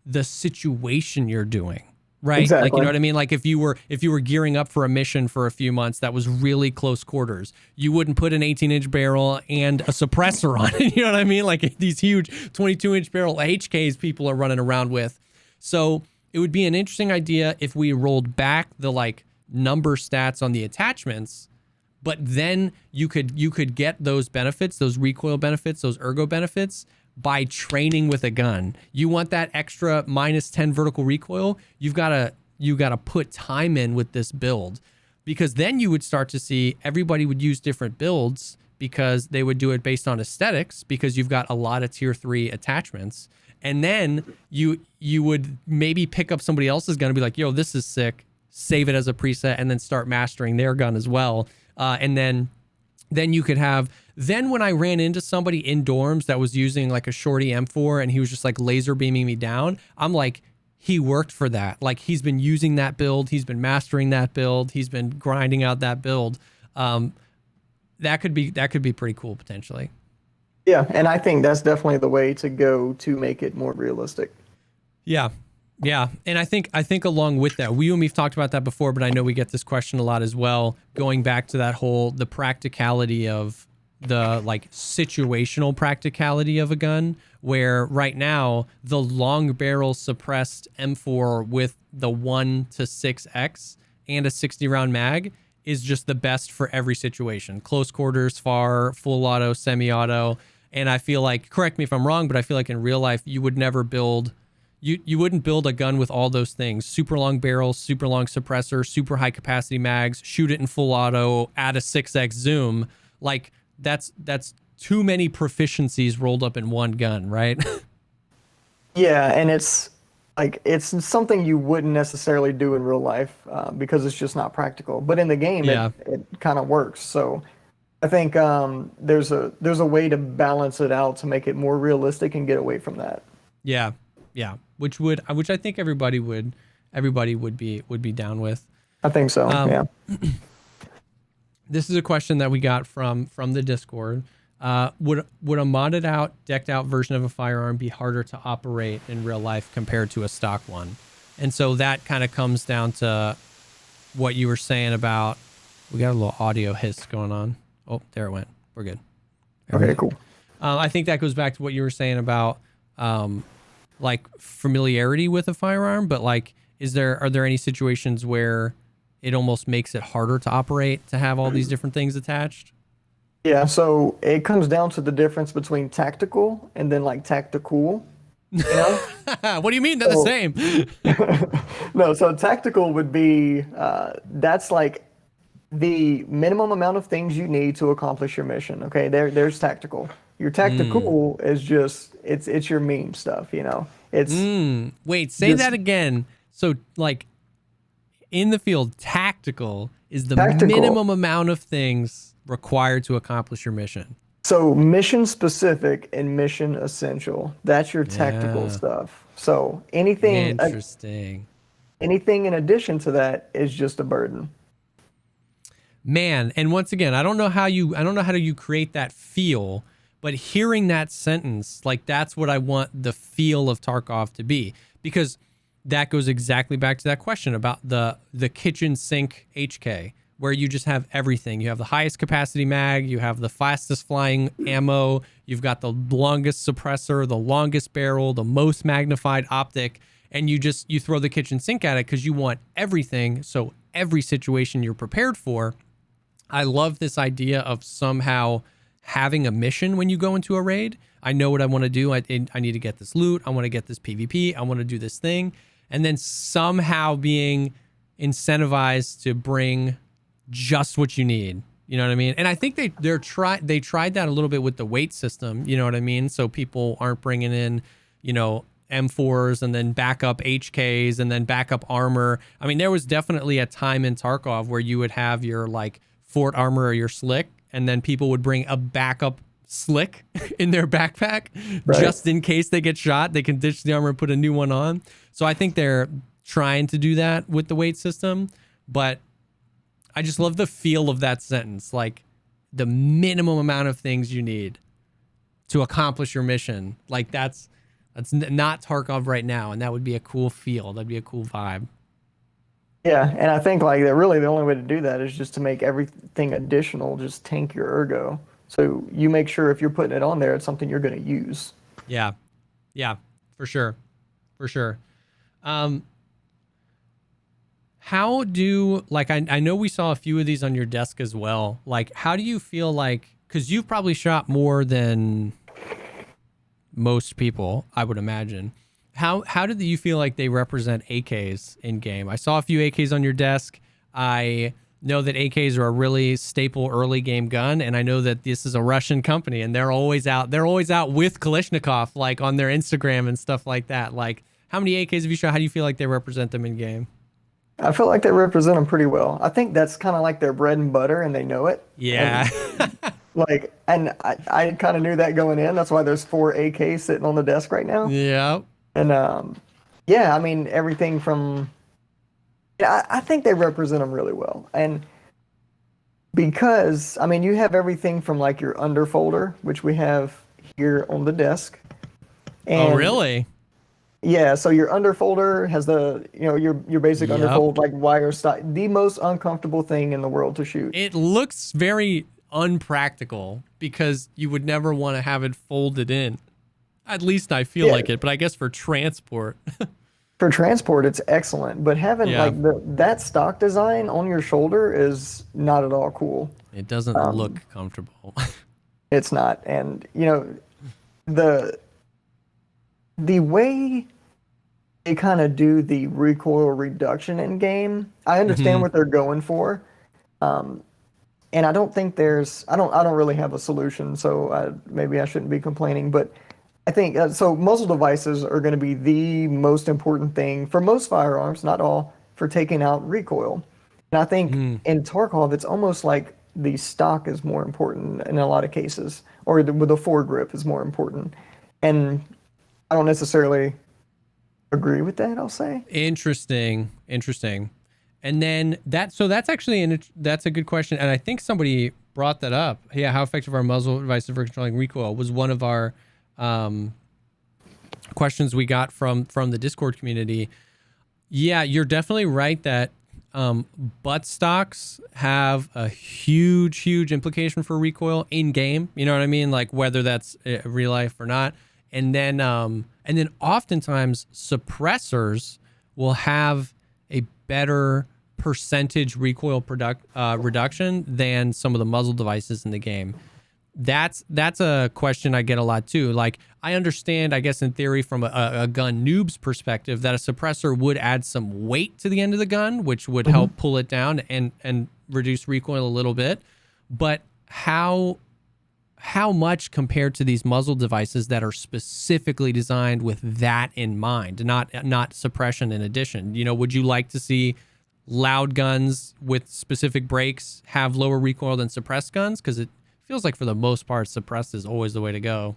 the situation you're doing. Right? Exactly. Like, you know what I mean? Like if you were gearing up for a mission for a few months that was really close quarters, you wouldn't put an 18-inch barrel and a suppressor on it. You know what I mean? Like these huge 22-inch barrel HKs people are running around with. So it would be an interesting idea if we rolled back the like number stats on the attachments, but then you could get those benefits, those recoil benefits, those ergo benefits by training with a gun. You want that extra minus 10 vertical recoil, you gotta put time in with this build, because then you would start to see everybody would use different builds because they would do it based on aesthetics, because you've got a lot of tier 3 attachments. And then you would maybe pick up somebody else's gun and be like, yo, this is sick, save it as a preset, and then start mastering their gun as well. And then you could have, then when I ran into somebody in dorms that was using like a shorty M4 and he was just like laser beaming me down, I'm like, he worked for that. Like he's been using that build, he's been mastering that build, he's been grinding out that build. That could be pretty cool potentially. Yeah, and I think that's definitely the way to go to make it more realistic. Yeah. Yeah, and I think along with that, we've talked about that before, but I know we get this question a lot as well. Going back to that whole the practicality of the like situational practicality of a gun, where right now the long barrel suppressed M4 with the 1 to 6x and a 60 round mag is just the best for every situation. Close quarters, far, full auto, semi-auto, and I feel like, correct me if I'm wrong, but I feel like in real life you would never build. You wouldn't build a gun with all those things: super long barrel, super long suppressor, super high capacity mags, shoot it in full auto, add a 6x zoom. Like that's too many proficiencies rolled up in one gun, right? Yeah, and it's like it's something you wouldn't necessarily do in real life because it's just not practical. But in the game, Yeah. it kind of works. So I think there's a way to balance it out to make it more realistic and get away from that. Yeah. Yeah. Which I think everybody would be down with. I think so. Yeah. This is a question that we got from the Discord. Would a modded out, decked out version of a firearm be harder to operate in real life compared to a stock one? And so that kind of comes down to what you were saying about. We got a little audio hiss going on. Oh, there it went. We're good. Okay, cool. I think that goes back to what you were saying about like familiarity with a firearm, but like, are there any situations where it almost makes it harder to operate to have all these different things attached? Yeah, so it comes down to the difference between tactical and then like tactical. You know? What do you mean they're the same? No, so tactical would be that's like the minimum amount of things you need to accomplish your mission. Okay, there's tactical. Your tactical is just it's your meme stuff, you know. It's Wait, say that again. So like in the field, tactical is the minimum amount of things required to accomplish your mission. So mission specific and mission essential. That's your tactical stuff. So anything interesting. Anything in addition to that is just a burden. Man, and once again, I don't know how you create that feel, but hearing that sentence, like that's what I want the feel of Tarkov to be, because that goes exactly back to that question about the kitchen sink HK, where you just have everything. You have the highest capacity mag, you have the fastest flying ammo, you've got the longest suppressor, the longest barrel, the most magnified optic, and you throw the kitchen sink at it because you want everything. So every situation you're prepared for. I love this idea of somehow having a mission when you go into a raid. I know what I want to do. I need to get this loot. I want to get this PvP. I want to do this thing. And then somehow being incentivized to bring just what you need. You know what I mean? And I think they tried that a little bit with the weight system. You know what I mean? So people aren't bringing in, you know, M4s and then backup HKs and then backup armor. I mean, there was definitely a time in Tarkov where you would have your like fort armor or your slick, and then people would bring a backup slick in their backpack just in case they get shot. They can ditch the armor and put a new one on. So I think they're trying to do that with the weight system, but I just love the feel of that sentence, like the minimum amount of things you need to accomplish your mission. Like that's not Tarkov right now, and that would be a cool feel. That'd be a cool vibe. Yeah, and I think like that really the only way to do that is just to make everything additional just tank your ergo. So you make sure if you're putting it on there, it's something you're going to use. Yeah, for sure. How do, like, I know we saw a few of these on your desk as well. Like, how do you feel like, because you've probably shot more than most people, I would imagine. How did you feel like they represent AKs in game? I saw a few AKs on your desk. I know that AKs are a really staple early game gun, and I know that this is a Russian company, and they're always out with Kalashnikov, like on their Instagram and stuff like that. Like, how many AKs have you shot? How do you feel like they represent them in game? I feel like they represent them pretty well. I think that's kind of like their bread and butter, and they know it. Yeah. And I kind of knew that going in. That's why there's 4 AKs sitting on the desk right now. Yeah. And I mean everything from. Yeah, I think they represent them really well, and because I mean you have everything from like your underfolder, which we have here on the desk. And oh, really? Yeah, so your underfolder has the, your basic Yep. underfold like wire stock, the most uncomfortable thing in the world to shoot. It looks very unpractical because you would never want to have it folded in. At least I feel Yeah, like it, but I guess for transport. for transport it's excellent, but having Yeah. like that stock design on your shoulder is not at all cool. It doesn't look comfortable. It's not. And the the way they kind of do the recoil reduction in game, I understand Hmm. what they're going for. And I don't think I don't really have a solution, so maybe I shouldn't be complaining. But I think so. Muzzle devices are going to be the most important thing for most firearms, not all, for taking out recoil. And I think Mm. in Tarkov, it's almost like the stock is more important in a lot of cases, or with the foregrip is more important. And I don't necessarily agree with that, I'll say. Interesting. Interesting. And then that's actually that's a good question. And I think somebody brought that up. Yeah, how effective are muzzle devices for controlling recoil was one of our um, questions we got from the Discord community. Yeah, you're definitely right that butt stocks have a huge implication for recoil in game. You know what I mean? Like whether that's real life or not. And then oftentimes suppressors will have a better percentage recoil reduction than some of the muzzle devices in the game. That's a question I get a lot too. Like I understand, I guess in theory from a gun noob's perspective, that a suppressor would add some weight to the end of the gun, which would help pull it down and reduce recoil a little bit. But how much compared to these muzzle devices that are specifically designed with that in mind, not suppression in addition? Would you like to see loud guns with specific brakes have lower recoil than suppressed guns? Because it feels like for the most part, suppressed is always the way to go.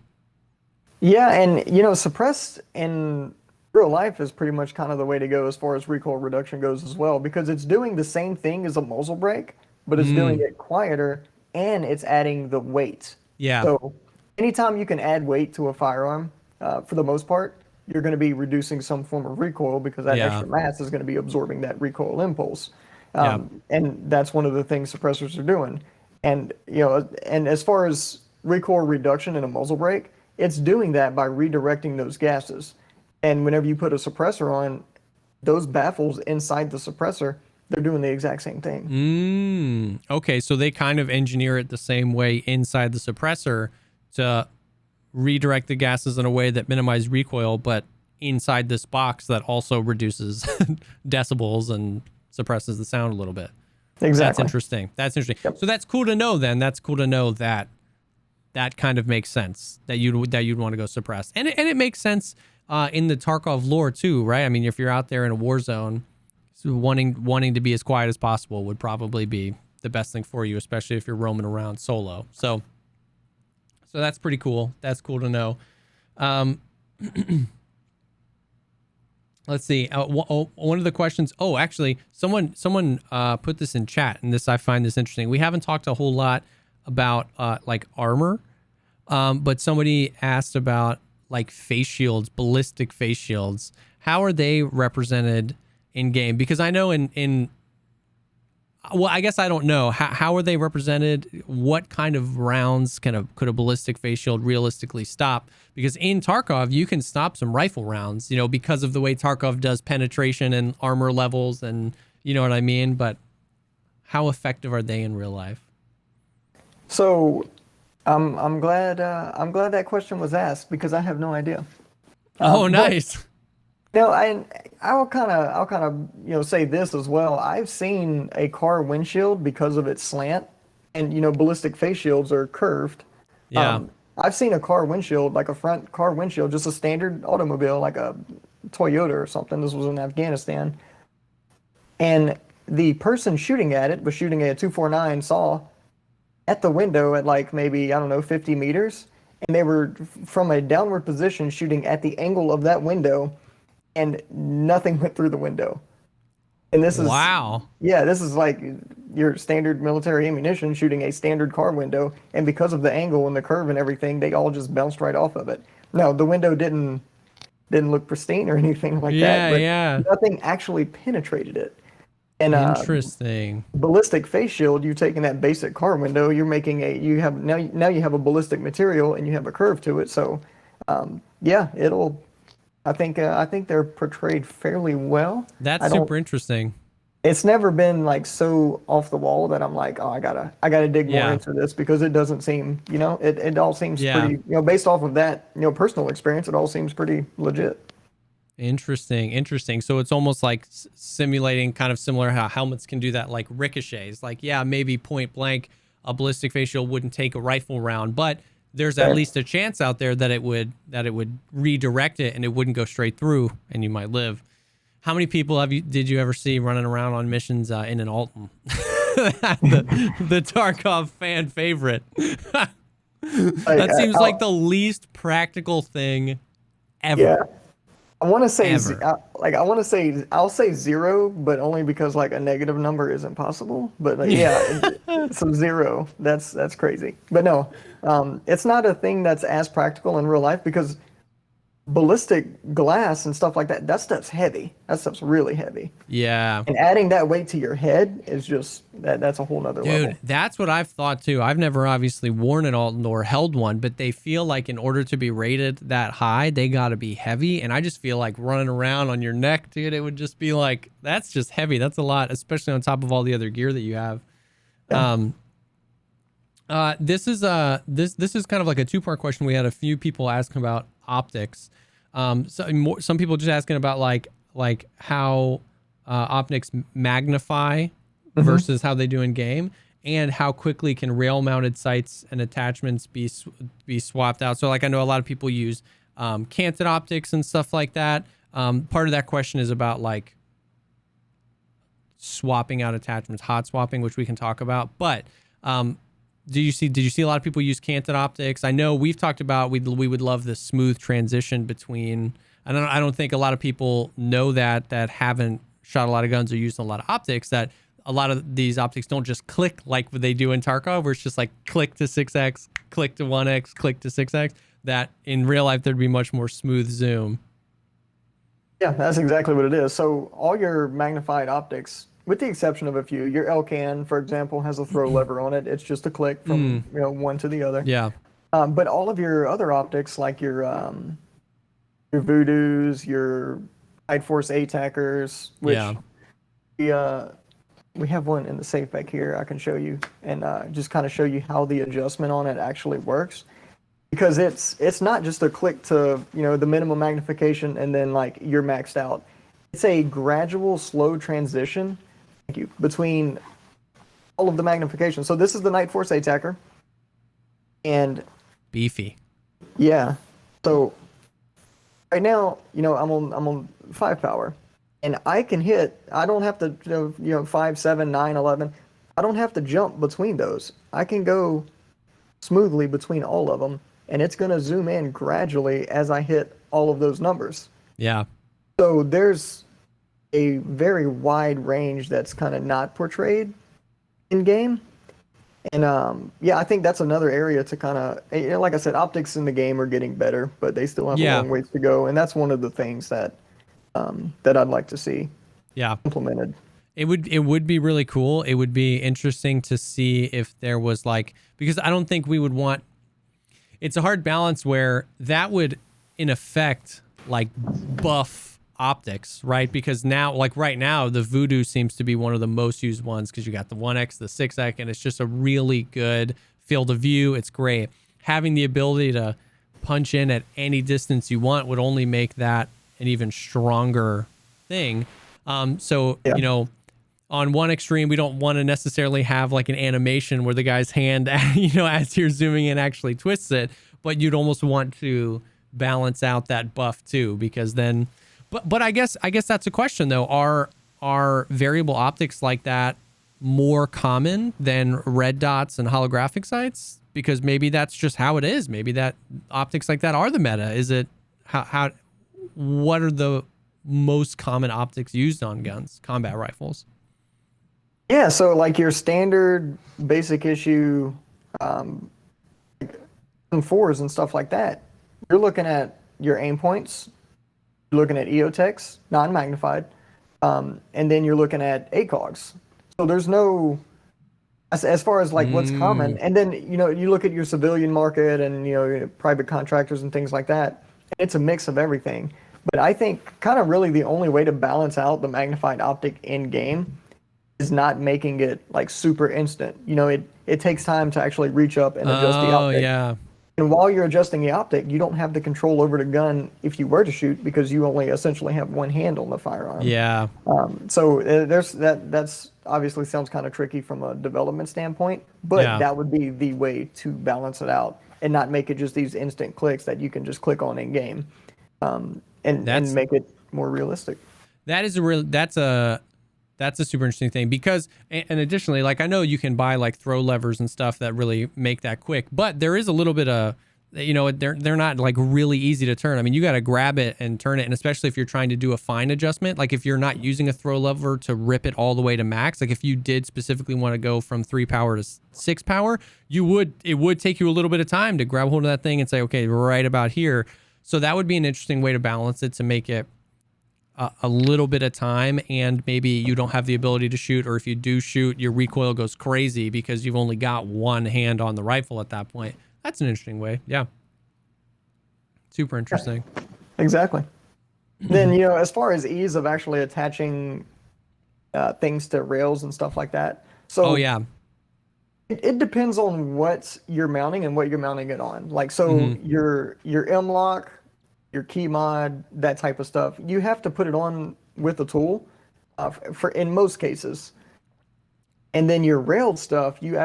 Yeah, and suppressed in real life is pretty much kind of the way to go as far as recoil reduction goes as well, because it's doing the same thing as a muzzle brake, but it's doing Mm, it quieter and it's adding the weight. yeah, So anytime you can add weight to a firearm, for the most part, you're going to be reducing some form of recoil because that yeah, extra mass is going to be absorbing that recoil impulse. yeah. And that's one of the things suppressors are doing. And and as far as recoil reduction in a muzzle brake, it's doing that by redirecting those gases. And whenever you put a suppressor on, those baffles inside the suppressor, they're doing the exact same thing. Okay, so they kind of engineer it the same way inside the suppressor to redirect the gases in a way that minimize recoil, but inside this box that also reduces decibels and suppresses the sound a little bit. That's Exactly. interesting. That's interesting. Yep. So that's cool to know then. That's cool to know that that kind of makes sense that you'd want to go suppressed. And it makes sense in the Tarkov lore too, right? I mean, if you're out there in a war zone, so wanting to be as quiet as possible would probably be the best thing for you, especially if you're roaming around solo. So that's pretty cool. That's cool to know. Um, let's see. One of the questions. Oh, actually, someone put this in chat, and I find this interesting. We haven't talked a whole lot about like armor, but somebody asked about like face shields, ballistic face shields. How are they represented in game? Because I know in well, I guess I don't know. How are they represented? What kind of rounds could a ballistic face shield realistically stop? Because in Tarkov, you can stop some rifle rounds, because of the way Tarkov does penetration and armor levels, and you know what I mean. But how effective are they in real life? So I'm glad that question was asked because I have no idea. Oh, But nice. no, I'll kind of say this as well. I've seen a car windshield because of its slant, and ballistic face shields are curved. Yeah. I've seen a car windshield, like a front car windshield, just a standard automobile, like a Toyota or something. This was in Afghanistan, and the person shooting at it was shooting a 249 saw at the window at like maybe, I don't know, 50 meters, and they were from a downward position shooting at the angle of that window, and nothing went through the window. And this is, Wow. yeah, this is like your standard military ammunition shooting a standard car window, and because of the angle and the curve and everything, they all just bounced right off of it. No, the window didn't didn't look pristine or anything like that, Yeah, but yeah. nothing actually penetrated it. And Interesting. ballistic face shield, you're taking that basic car window, you're making you have now you have a ballistic material and you have a curve to it. So yeah, it'll I think they're portrayed fairly well. That's I don't super interesting. It's never been like so off the wall that I'm like, oh, I gotta dig more Yeah. into this because it doesn't seem, it all seems Yeah. pretty, based off of that, personal experience, it all seems pretty legit. Interesting. Interesting. So it's almost like simulating kind of similar how helmets can do that, like ricochets. Like, yeah, maybe point blank, a ballistic face shield wouldn't take a rifle round, but there's at Right. least a chance out there that it would redirect it and it wouldn't go straight through and you might live. How many people did you ever see running around on missions in an Alton? the Tarkov fan favorite. That seems like the least practical thing ever. Yeah. I want to say, Ever. I'll say zero, but only because like a negative number isn't possible. But yeah, so zero, that's crazy. But no, it's not a thing that's as practical in real life because ballistic glass and stuff like that, that stuff's heavy. That stuff's really heavy. Yeah. And adding that weight to your head is just that's a whole nother Dude, level. that's what I've thought too. I've never obviously worn an Alton or held one, but they feel like in order to be rated that high, they got to be heavy. And I just feel like running around on your neck, dude, it would just be like, that's just heavy. That's a lot, especially on top of all the other gear that you have. Yeah. This is kind of like a two-part question. We had a few people asking about optics. Some people just asking about like how optics magnify versus how they do in game, and how quickly can rail-mounted sights and attachments be swapped out. So like I know a lot of people use canted optics and stuff like that. Part of that question is about like swapping out attachments, hot swapping, which we can talk about. But did you see a lot of people use canted optics? I know we've talked about we would love the smooth transition between. I don't think a lot of people know that haven't shot a lot of guns or used a lot of optics, that a lot of these optics don't just click like what they do in Tarkov, where it's just like click to 6x, click to 1x, click to 6x. That in real life there'd be much more smooth zoom. Yeah, that's exactly what it is. So all your magnified optics, with the exception of a few, your LCAN, for example, has a throw lever on it. It's just a click from one to the other. Yeah. But all of your other optics, like your Voodoos, your Tide Force ATACers, which we have one in the safe back here I can show you, and just kind of show you how the adjustment on it actually works. Because it's not just a click to, the minimum magnification and then like you're maxed out. It's a gradual, slow transition between all of the magnification. So this is the Night Force ATACer. And beefy. Yeah. So right now, I'm on 5 power. And I can hit, I don't have to 5, 7, 9, 11. I don't have to jump between those. I can go smoothly between all of them, and it's going to zoom in gradually as I hit all of those numbers. Yeah. So there's a very wide range that's kind of not portrayed in game. And I think that's another area to kind of, like I said, optics in the game are getting better, but they still have a long ways to go. And that's one of the things that that I'd like to see implemented. It would be really cool. It would be interesting to see if there was because I don't think we would want, it's a hard balance where that would in effect buff optics, right? Because now, right now, the Voodoo seems to be one of the most used ones because you got the 1x, the 6x, and it's just a really good field of view. It's great. Having the ability to punch in at any distance you want would only make that an even stronger thing. On one extreme, we don't want to necessarily have an animation where the guy's hand, as you're zooming in, actually twists it, but you'd almost want to balance out that buff too, because then, but I guess that's a question though. Are variable optics like that more common than red dots and holographic sights? Because maybe that's just how it is. Maybe that optics like that are the meta. Is it what are the most common optics used on guns, combat rifles? Yeah, so your standard basic issue fours and stuff like that, you're looking at your aim points, You're looking at EOTechs, non-magnified, and then you're looking at ACOGs. So there's no, as far as like what's common, and then you look at your civilian market and private contractors and things like that. It's a mix of everything. But I think kind of really the only way to balance out the magnified optic in game is not making it like super instant. It takes time to actually reach up and adjust the optic. Oh yeah. And while you're adjusting the optic, you don't have the control over the gun if you were to shoot, because you only essentially have one hand on the firearm. Yeah. So that's obviously sounds kind of tricky from a development standpoint, but that would be the way to balance it out and not make it just these instant clicks that you can just click on in game, and make it more realistic. That's a super interesting thing, because, and additionally, like I know you can buy like throw levers and stuff that really make that quick, but there is a little bit of, they're not like really easy to turn. I mean, you got to grab it and turn it. And especially if you're trying to do a fine adjustment, like if you're not using a throw lever to rip it all the way to max, like if you did specifically want to go from 3 power to 6 power, it would take you a little bit of time to grab hold of that thing and say, okay, right about here. So that would be an interesting way to balance it, to make it a little bit of time, and maybe you don't have the ability to shoot, or if you do shoot, your recoil goes crazy because you've only got one hand on the rifle at that point. That's an interesting way. Yeah. Super interesting. Yeah, exactly. Then, as far as ease of actually attaching things to rails and stuff like that. So oh yeah. It depends on what you're mounting and what you're mounting it on. Like, so your M-lock, your key mod, that type of stuff, you have to put it on with a tool for in most cases. And then your railed stuff, you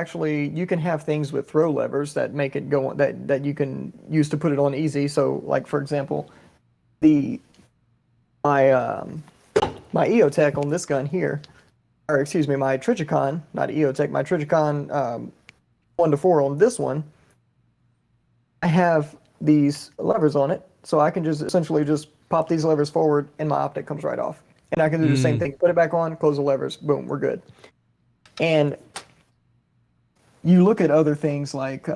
can have things with throw levers that make it go on, that you can use to put it on easy. So like, for example, my EOTech on this gun here, or excuse me, my Trijicon, not EOTech, my Trijicon 1 to 4 on this one, I have these levers on it. So I can just essentially just pop these levers forward and my optic comes right off. And I can do the same thing. Put it back on, close the levers, boom, we're good. And you look at other things like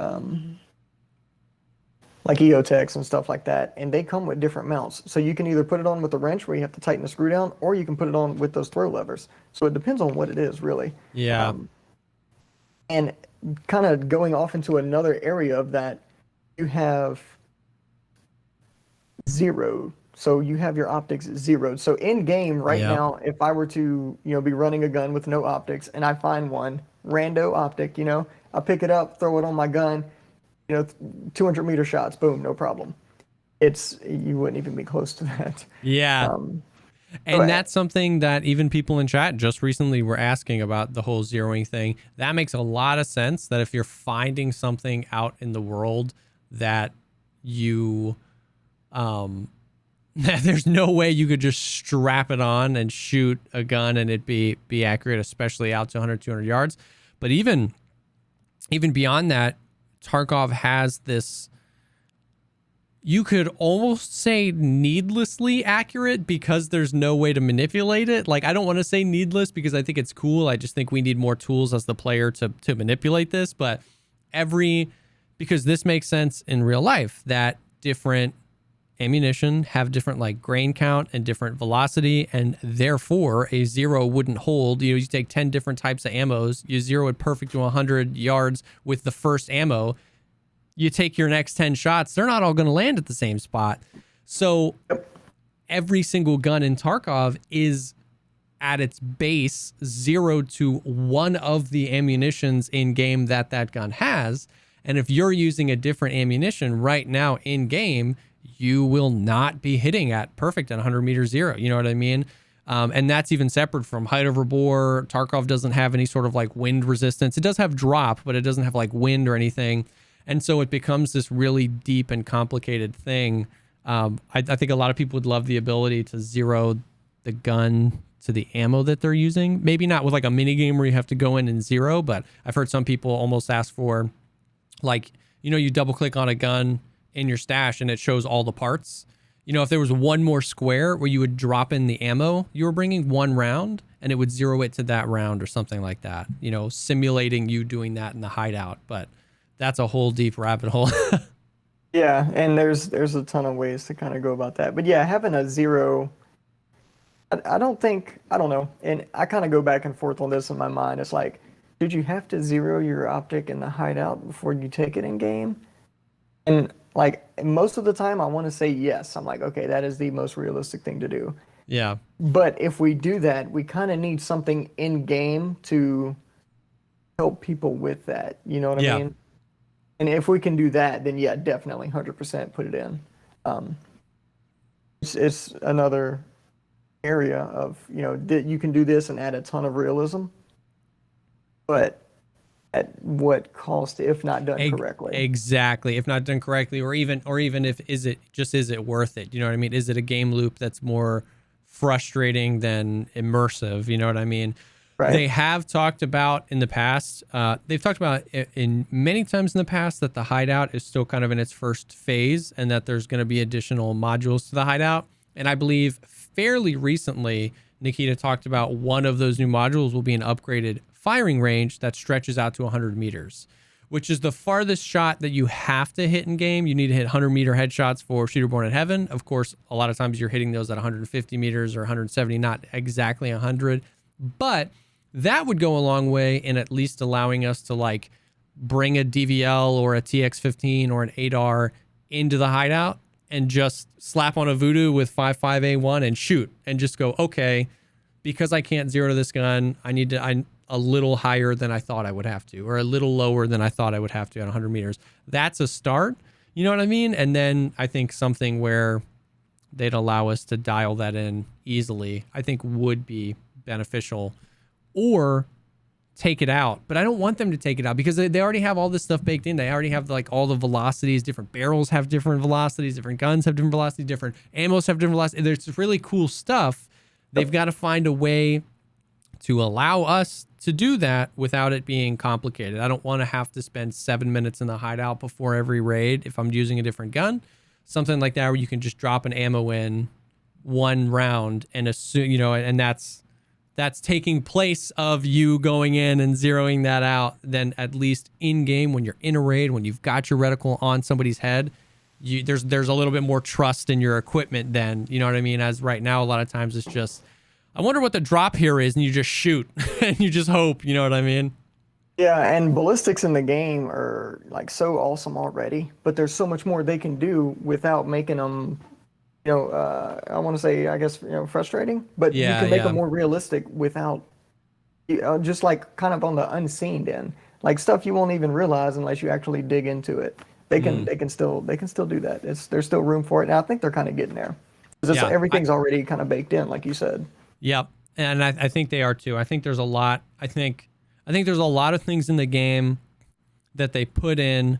EOTechs and stuff like that, and they come with different mounts. So you can either put it on with a wrench where you have to tighten the screw down, or you can put it on with those throw levers. So it depends on what it is, really. Yeah. And kind of going off into another area of that, you have zeroed. So you have your optics zeroed. So in game right now, if I were to, be running a gun with no optics and I find one rando optic, I pick it up, throw it on my gun, 200 meter shots, boom, no problem. You wouldn't even be close to that. Yeah. And that's something that even people in chat just recently were asking about, the whole zeroing thing. That makes a lot of sense, that if you're finding something out in the world that you, there's no way you could just strap it on and shoot a gun and it be accurate, especially out to 100, 200 yards. But even beyond that, Tarkov has this, you could almost say needlessly accurate, because there's no way to manipulate it. Like, I don't want to say needless because I think it's cool. I just think we need more tools as the player to manipulate this. But because this makes sense in real life, that different ammunition have different like grain count and different velocity, and therefore a zero wouldn't hold. You take 10 different types of ammos, you zero it perfect to 100 yards with the first ammo, you take your next 10 shots, they're not all going to land at the same spot. So every single gun in Tarkov is at its base zeroed to one of the ammunitions in game that gun has. And if you're using a different ammunition right now in game, you will not be hitting at perfect at 100 meter zero. You know what I mean? And that's even separate from height over bore. Tarkov doesn't have any sort of like wind resistance. It does have drop, but it doesn't have like wind or anything. And so it becomes this really deep and complicated thing. I think a lot of people would love the ability to zero the gun to the ammo that they're using. Maybe not with like a mini game where you have to go in and zero, but I've heard some people almost ask for, like, you double click on a gun in your stash and it shows all the parts. If there was one more square where you would drop in the ammo you were bringing, one round, and it would zero it to that round or something like that, simulating you doing that in the hideout. But that's a whole deep rabbit hole. Yeah, and there's a ton of ways to kind of go about that. But yeah, having a zero, I don't think, I don't know. And I kind of go back and forth on this in my mind. It's like, did you have to zero your optic in the hideout before you take it in game? And like most of the time, I want to say yes. I'm like, okay, that is the most realistic thing to do. Yeah. But if we do that, we kind of need something in game to help people with that. You know what I Yeah. mean? And if we can do that, then yeah, definitely 100% put it in. Um, it's another area of, you can do this and add a ton of realism, but at what cost if not done correctly? Exactly. If not done correctly, or even if is it worth it? You know what I mean? Is it a game loop that's more frustrating than immersive? You know what I mean? Right. They have talked about in the past, they've talked about in many times in the past that the hideout is still kind of in its first phase and that there's going to be additional modules to the hideout. And I believe fairly recently, Nikita talked about one of those new modules will be an upgraded firing range that stretches out to 100 meters, which is the farthest shot that you have to hit in game. You need to hit 100-meter headshots for Shooter Born in Heaven. Of course, a lot of times you're hitting those at 150 meters or 170, not exactly 100, but that would go a long way in at least allowing us to like bring a DVL or a TX-15 or an 8R into the hideout and just slap on a Voodoo with 5.5A1 and shoot and just go, okay, because I can't zero to this gun, I'm a little higher than I thought I would have to, or a little lower than I thought I would have to at 100 meters. That's a start. You know what I mean? And then I think something where they'd allow us to dial that in easily, I think would be beneficial. Or take it out, but I don't want them to take it out because they already have all this stuff baked in. They already have like all the velocities. Different barrels have different velocities. Different guns have different velocities. Different ammos have different velocities. There's really cool stuff. They've got to find a way to allow us to do that without it being complicated. I don't want to have to spend 7 minutes in the hideout before every raid if I'm using a different gun. Something like that where you can just drop an ammo in one round and assume, and that's taking place of you going in and zeroing that out. Then at least in game, when you're in a raid, when you've got your reticle on somebody's head, there's a little bit more trust in your equipment then, you know what I mean? As right now, a lot of times it's just, I wonder what the drop here is, and you just shoot and you just hope, you know what I mean? Yeah, and ballistics in the game are like so awesome already, but there's so much more they can do without making them, I want to say, I guess, frustrating, but you can make them more realistic without, just like kind of on the unseen end, like stuff you won't even realize unless you actually dig into it. They can still do that. There's still room for it, and I think they're kind of getting there. Everything's already kind of baked in, like you said. Yep, and I think they are too. I think there's a lot. I think there's a lot of things in the game that they put in,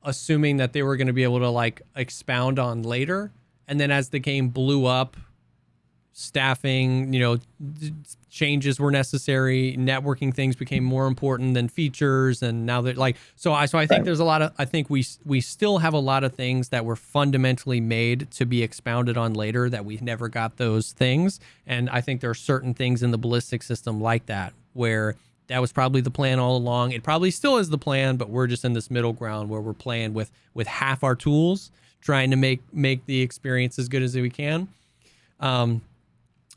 assuming that they were going to be able to like expound on later. And then as the game blew up, staffing, changes were necessary. Networking things became more important than features. And now that so I think there's a lot of, I think we still have a lot of things that were fundamentally made to be expounded on later that we never got those things. And I think there are certain things in the ballistic system like that, where that was probably the plan all along. It probably still is the plan, but we're just in this middle ground where we're playing with half our tools, trying to make the experience as good as we can. And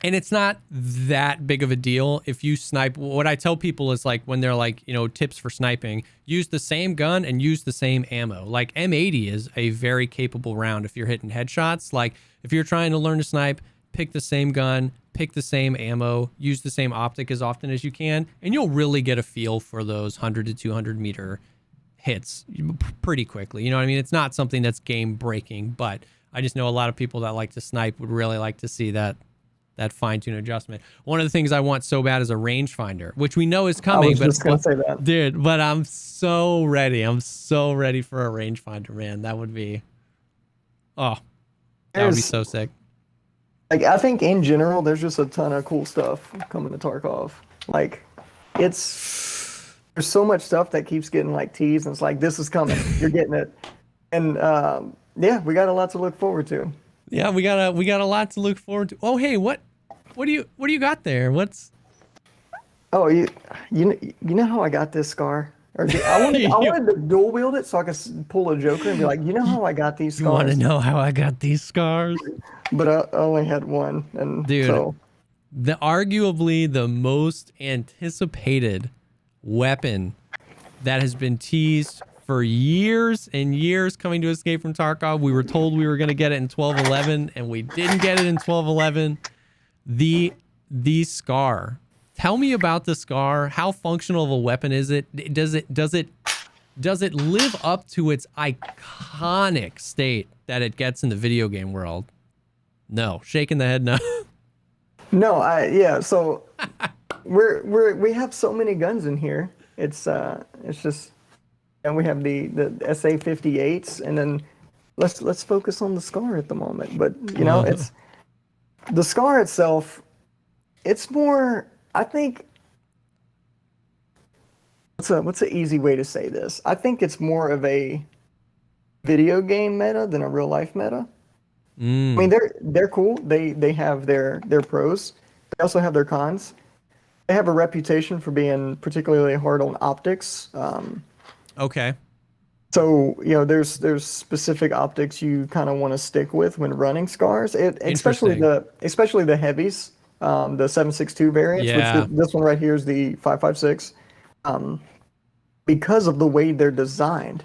it's not that big of a deal if you snipe. What I tell people is like, when they're like, tips for sniping, use the same gun and use the same ammo. Like M80 is a very capable round if you're hitting headshots. Like if you're trying to learn to snipe, pick the same gun, pick the same ammo, use the same optic as often as you can, and you'll really get a feel for those 100 to 200 meter hits pretty quickly. You know what I mean? It's not something that's game breaking, but I just know a lot of people that like to snipe would really like to see that fine-tune adjustment. One of the things I want so bad is a rangefinder, which we know is coming. I was just gonna say that, dude. But I'm so ready. I'm so ready for a rangefinder, man. That would be, that would be so sick. Like I think in general, there's just a ton of cool stuff coming to Tarkov. Like there's so much stuff that keeps getting like teased, and it's like, this is coming. You're getting it. And we got a lot to look forward to. Yeah, we got a lot to look forward to. Oh, hey, what do you got there? What's? Oh, you know how I got this scar? I wanted to dual wield it so I could pull a Joker and be like, you know how I got these You want to scars? know how I got these scars? But I only had one, and Dude, so the arguably the most anticipated weapon that has been teased for years and years coming to Escape from Tarkov. We were told we were going to get it in 12.11, and we didn't get it in 12.11. The Scar. Tell me about the Scar. How functional of a weapon is it? Does it live up to its iconic state that it gets in the video game world? No. Shaking the head no. no, yeah. So we have so many guns in here. It's just, and we have the SA-58s, and then let's focus on the Scar at the moment. But you know, it's the Scar itself. It's more, I think. What's an easy way to say this? I think it's more of a video game meta than a real life meta. I mean, they're cool. They have their pros. They also have their cons. They have a reputation for being particularly hard on optics. Okay. So you know, there's specific optics you kind of want to stick with when running Scars. Especially the heavies, the 7.62 variants. Yeah. Which this one right here is the 5.56. Because of the way they're designed,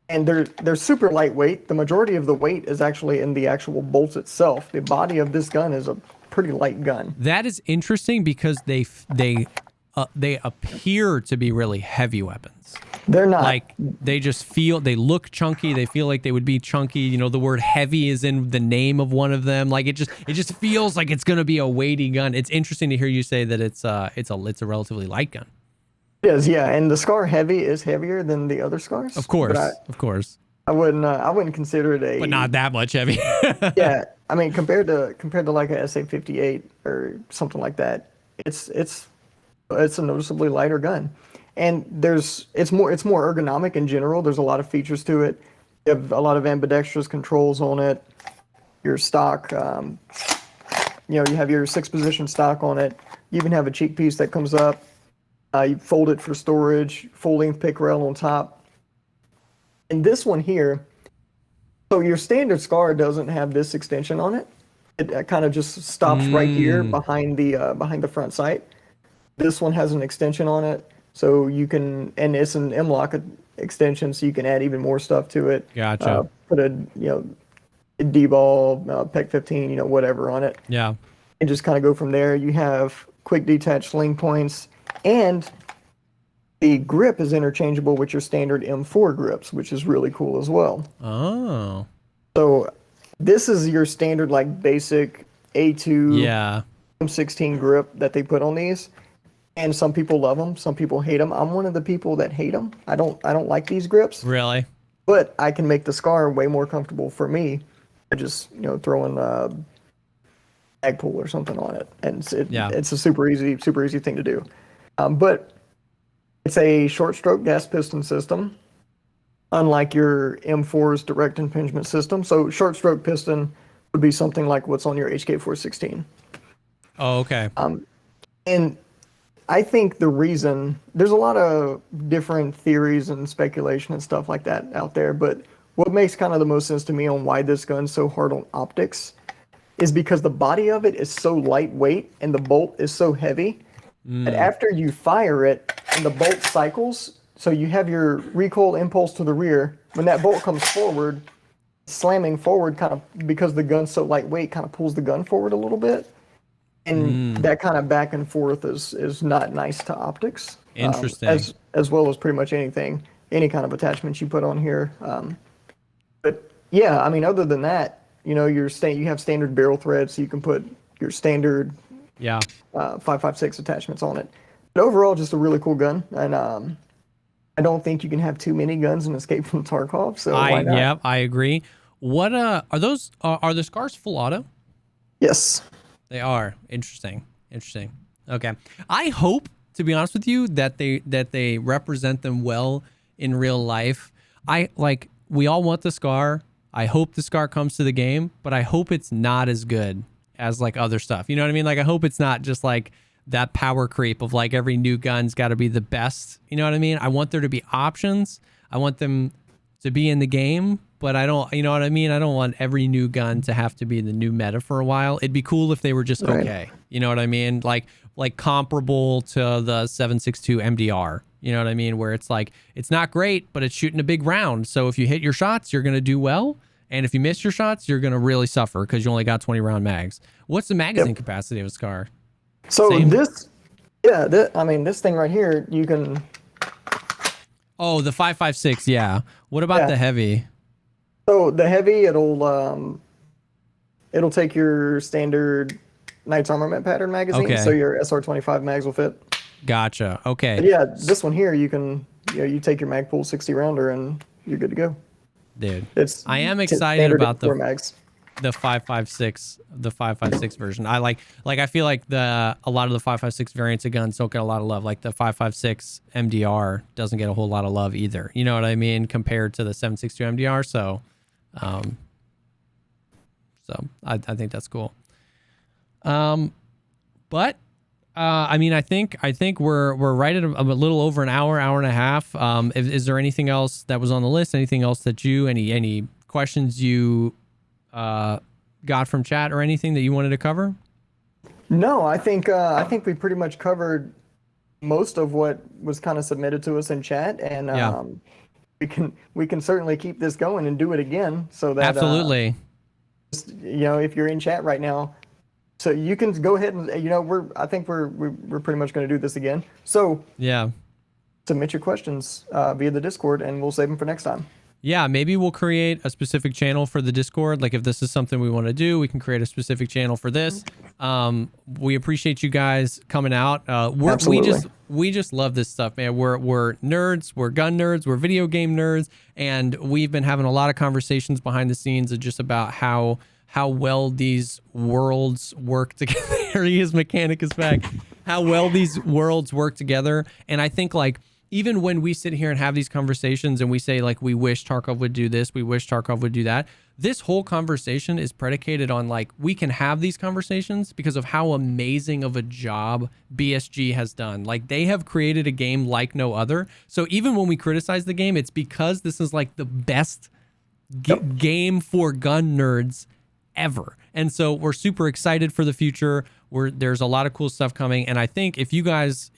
and they're super lightweight. The majority of the weight is actually in the actual bolts itself. The body of this gun is a pretty light gun. That is interesting because they appear to be really heavy weapons. They're not. Like they look chunky. They feel like they would be chunky. You know, the word heavy is in the name of one of them. Like it just feels like it's gonna be a weighty gun. It's interesting to hear you say that it's a relatively light gun. It is, yeah, and the Scar Heavy is heavier than the other Scars. Of course, of course. I wouldn't consider it a. But not that much heavy. Yeah, I mean compared to like a SA-58 or something like that, it's a noticeably lighter gun, and it's more ergonomic in general. There's a lot of features to it. You have a lot of ambidextrous controls on it. Your stock, you have your 6-position stock on it. You even have a cheek piece that comes up. You fold it for storage, full-length pick rail on top. And this one here, so your standard Scar doesn't have this extension on it. It kind of just stops right here behind the front sight. This one has an extension on it, so you can, and it's an M-lock extension, so you can add even more stuff to it. Gotcha. Put a D-ball, PEC 15, whatever on it. Yeah. And just kind of go from there. You have quick detach sling points. And the grip is interchangeable with your standard M4 grips, which is really cool as well. Oh. So this is your standard, like, basic A2 M16 grip that they put on these. And some people love them. Some people hate them. I'm one of the people that hate them. I don't like these grips. Really? But I can make the Scar way more comfortable for me by just, throwing a mag pull or something on it. And it's a super easy thing to do. But it's a short stroke gas piston system, unlike your M4's direct impingement system. So short stroke piston would be something like what's on your HK416. Oh, okay. And I think the reason, there's a lot of different theories and speculation and stuff like that out there, but what makes kind of the most sense to me on why this gun's so hard on optics is because the body of it is so lightweight and the bolt is so heavy. And after you fire it and the bolt cycles, so you have your recoil impulse to the rear, when that bolt comes forward, slamming forward kind of, because the gun's so lightweight, kind of pulls the gun forward a little bit. And that kind of back and forth is not nice to optics. Interesting. As well as pretty much anything, any kind of attachments you put on here. But yeah, I mean, other than that, you have standard barrel threads, so you can put your standard 5.56 attachments on it. But overall, just a really cool gun, and I don't think you can have too many guns in Escape from Tarkov. So why not? Yeah, I agree. What are those? Are the Scars full auto? Yes, they are. Interesting. Okay, I hope, to be honest with you, that they represent them well in real life. We all want the Scar. I hope the Scar comes to the game, but I hope it's not as good as like other stuff. You know what I mean? Like I hope it's not just like that power creep of like every new gun's got to be the best. You know what I mean? I want there to be options. I want them to be in the game, but I don't, you know what I mean? I don't want every new gun to have to be the new meta for a while. It'd be cool if they were just okay. You know what I mean? Like comparable to the 7.62 MDR. You know what I mean? Where it's like, it's not great, but it's shooting a big round. So if you hit your shots, you're going to do well. And if you miss your shots, you're going to really suffer because you only got 20 round mags. What's the magazine capacity of a SCAR? So this thing right here, you can... Oh, the 5.56, yeah. What about the heavy? So the heavy, it'll take your standard Knight's Armament pattern magazine, so your SR25 mags will fit. Gotcha. Okay. But yeah, this one here, you can, you take your mag pool 60 rounder and you're good to go. Dude, I am excited about the 5.56 version. I feel like a lot of the 5.56 variants of guns don't get a lot of love. Like the 5.56 MDR doesn't get a whole lot of love either. You know what I mean? Compared to the 7.62 MDR. So I think that's cool. But I mean, I think we're right at a little over an hour and a half. Is there anything else that was on the list? Anything else that any questions you got from chat or anything that you wanted to cover? No, I think we pretty much covered most of what was kind of submitted to us in chat, and we can certainly keep this going and do it again. So that absolutely, if you're in chat right now. So you can go ahead and, I think we're pretty much going to do this again. So submit your questions via the Discord, and we'll save them for next time. Yeah, maybe we'll create a specific channel for the Discord. Like if this is something we want to do, we can create a specific channel for this. We appreciate you guys coming out. We just love this stuff, man. We're nerds, we're gun nerds, we're video game nerds, and we've been having a lot of conversations behind the scenes of just about how well these worlds work together. There he is, Mechanic is back. How well these worlds work together. And I think like, even when we sit here and have these conversations and we say like, we wish Tarkov would do this, we wish Tarkov would do that, this whole conversation is predicated on like, we can have these conversations because of how amazing of a job BSG has done. Like they have created a game like no other. So even when we criticize the game, it's because this is like the best game for gun nerds ever. And so we're super excited for the future. There's a lot of cool stuff coming. And I think if you guys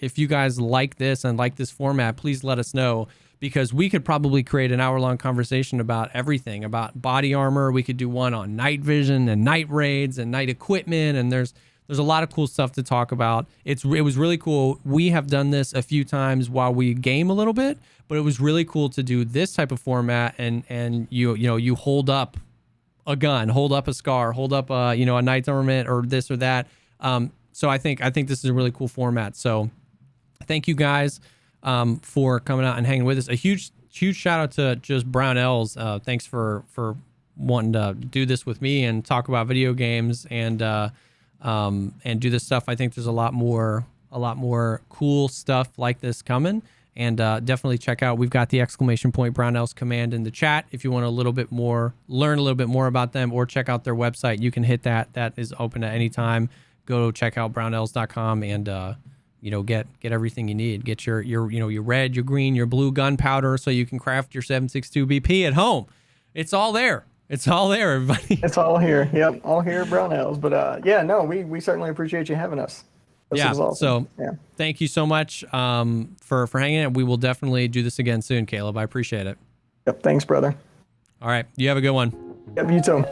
like this and like this format, please let us know, because we could probably create an hour-long conversation about everything, about body armor. We could do one on night vision and night raids and night equipment. And there's a lot of cool stuff to talk about. It was really cool. We have done this a few times while we game a little bit, but it was really cool to do this type of format and you hold up a gun, hold up a SCAR, hold up a Knight's Armament or this or that. So I think this is a really cool format. So thank you guys for coming out and hanging with us. A huge shout out to just Brownells. Thanks for wanting to do this with me and talk about video games and do this stuff. I think there's a lot more cool stuff like this coming. And definitely check out, we've got the !Brownells command in the chat. If you want learn a little bit more about them or check out their website, you can hit that. That is open at any time. Go check out brownells.com and get everything you need. Get your red, your green, your blue gunpowder so you can craft your 7.62 BP at home. It's all there. It's all there, everybody. It's all here. Yep, all here at Brownells. But we certainly appreciate you having us. This was awesome. So thank you so much for hanging out. We will definitely do this again soon, Caleb. I appreciate it. Yep, thanks, brother. All right, you have a good one. Yep, you too.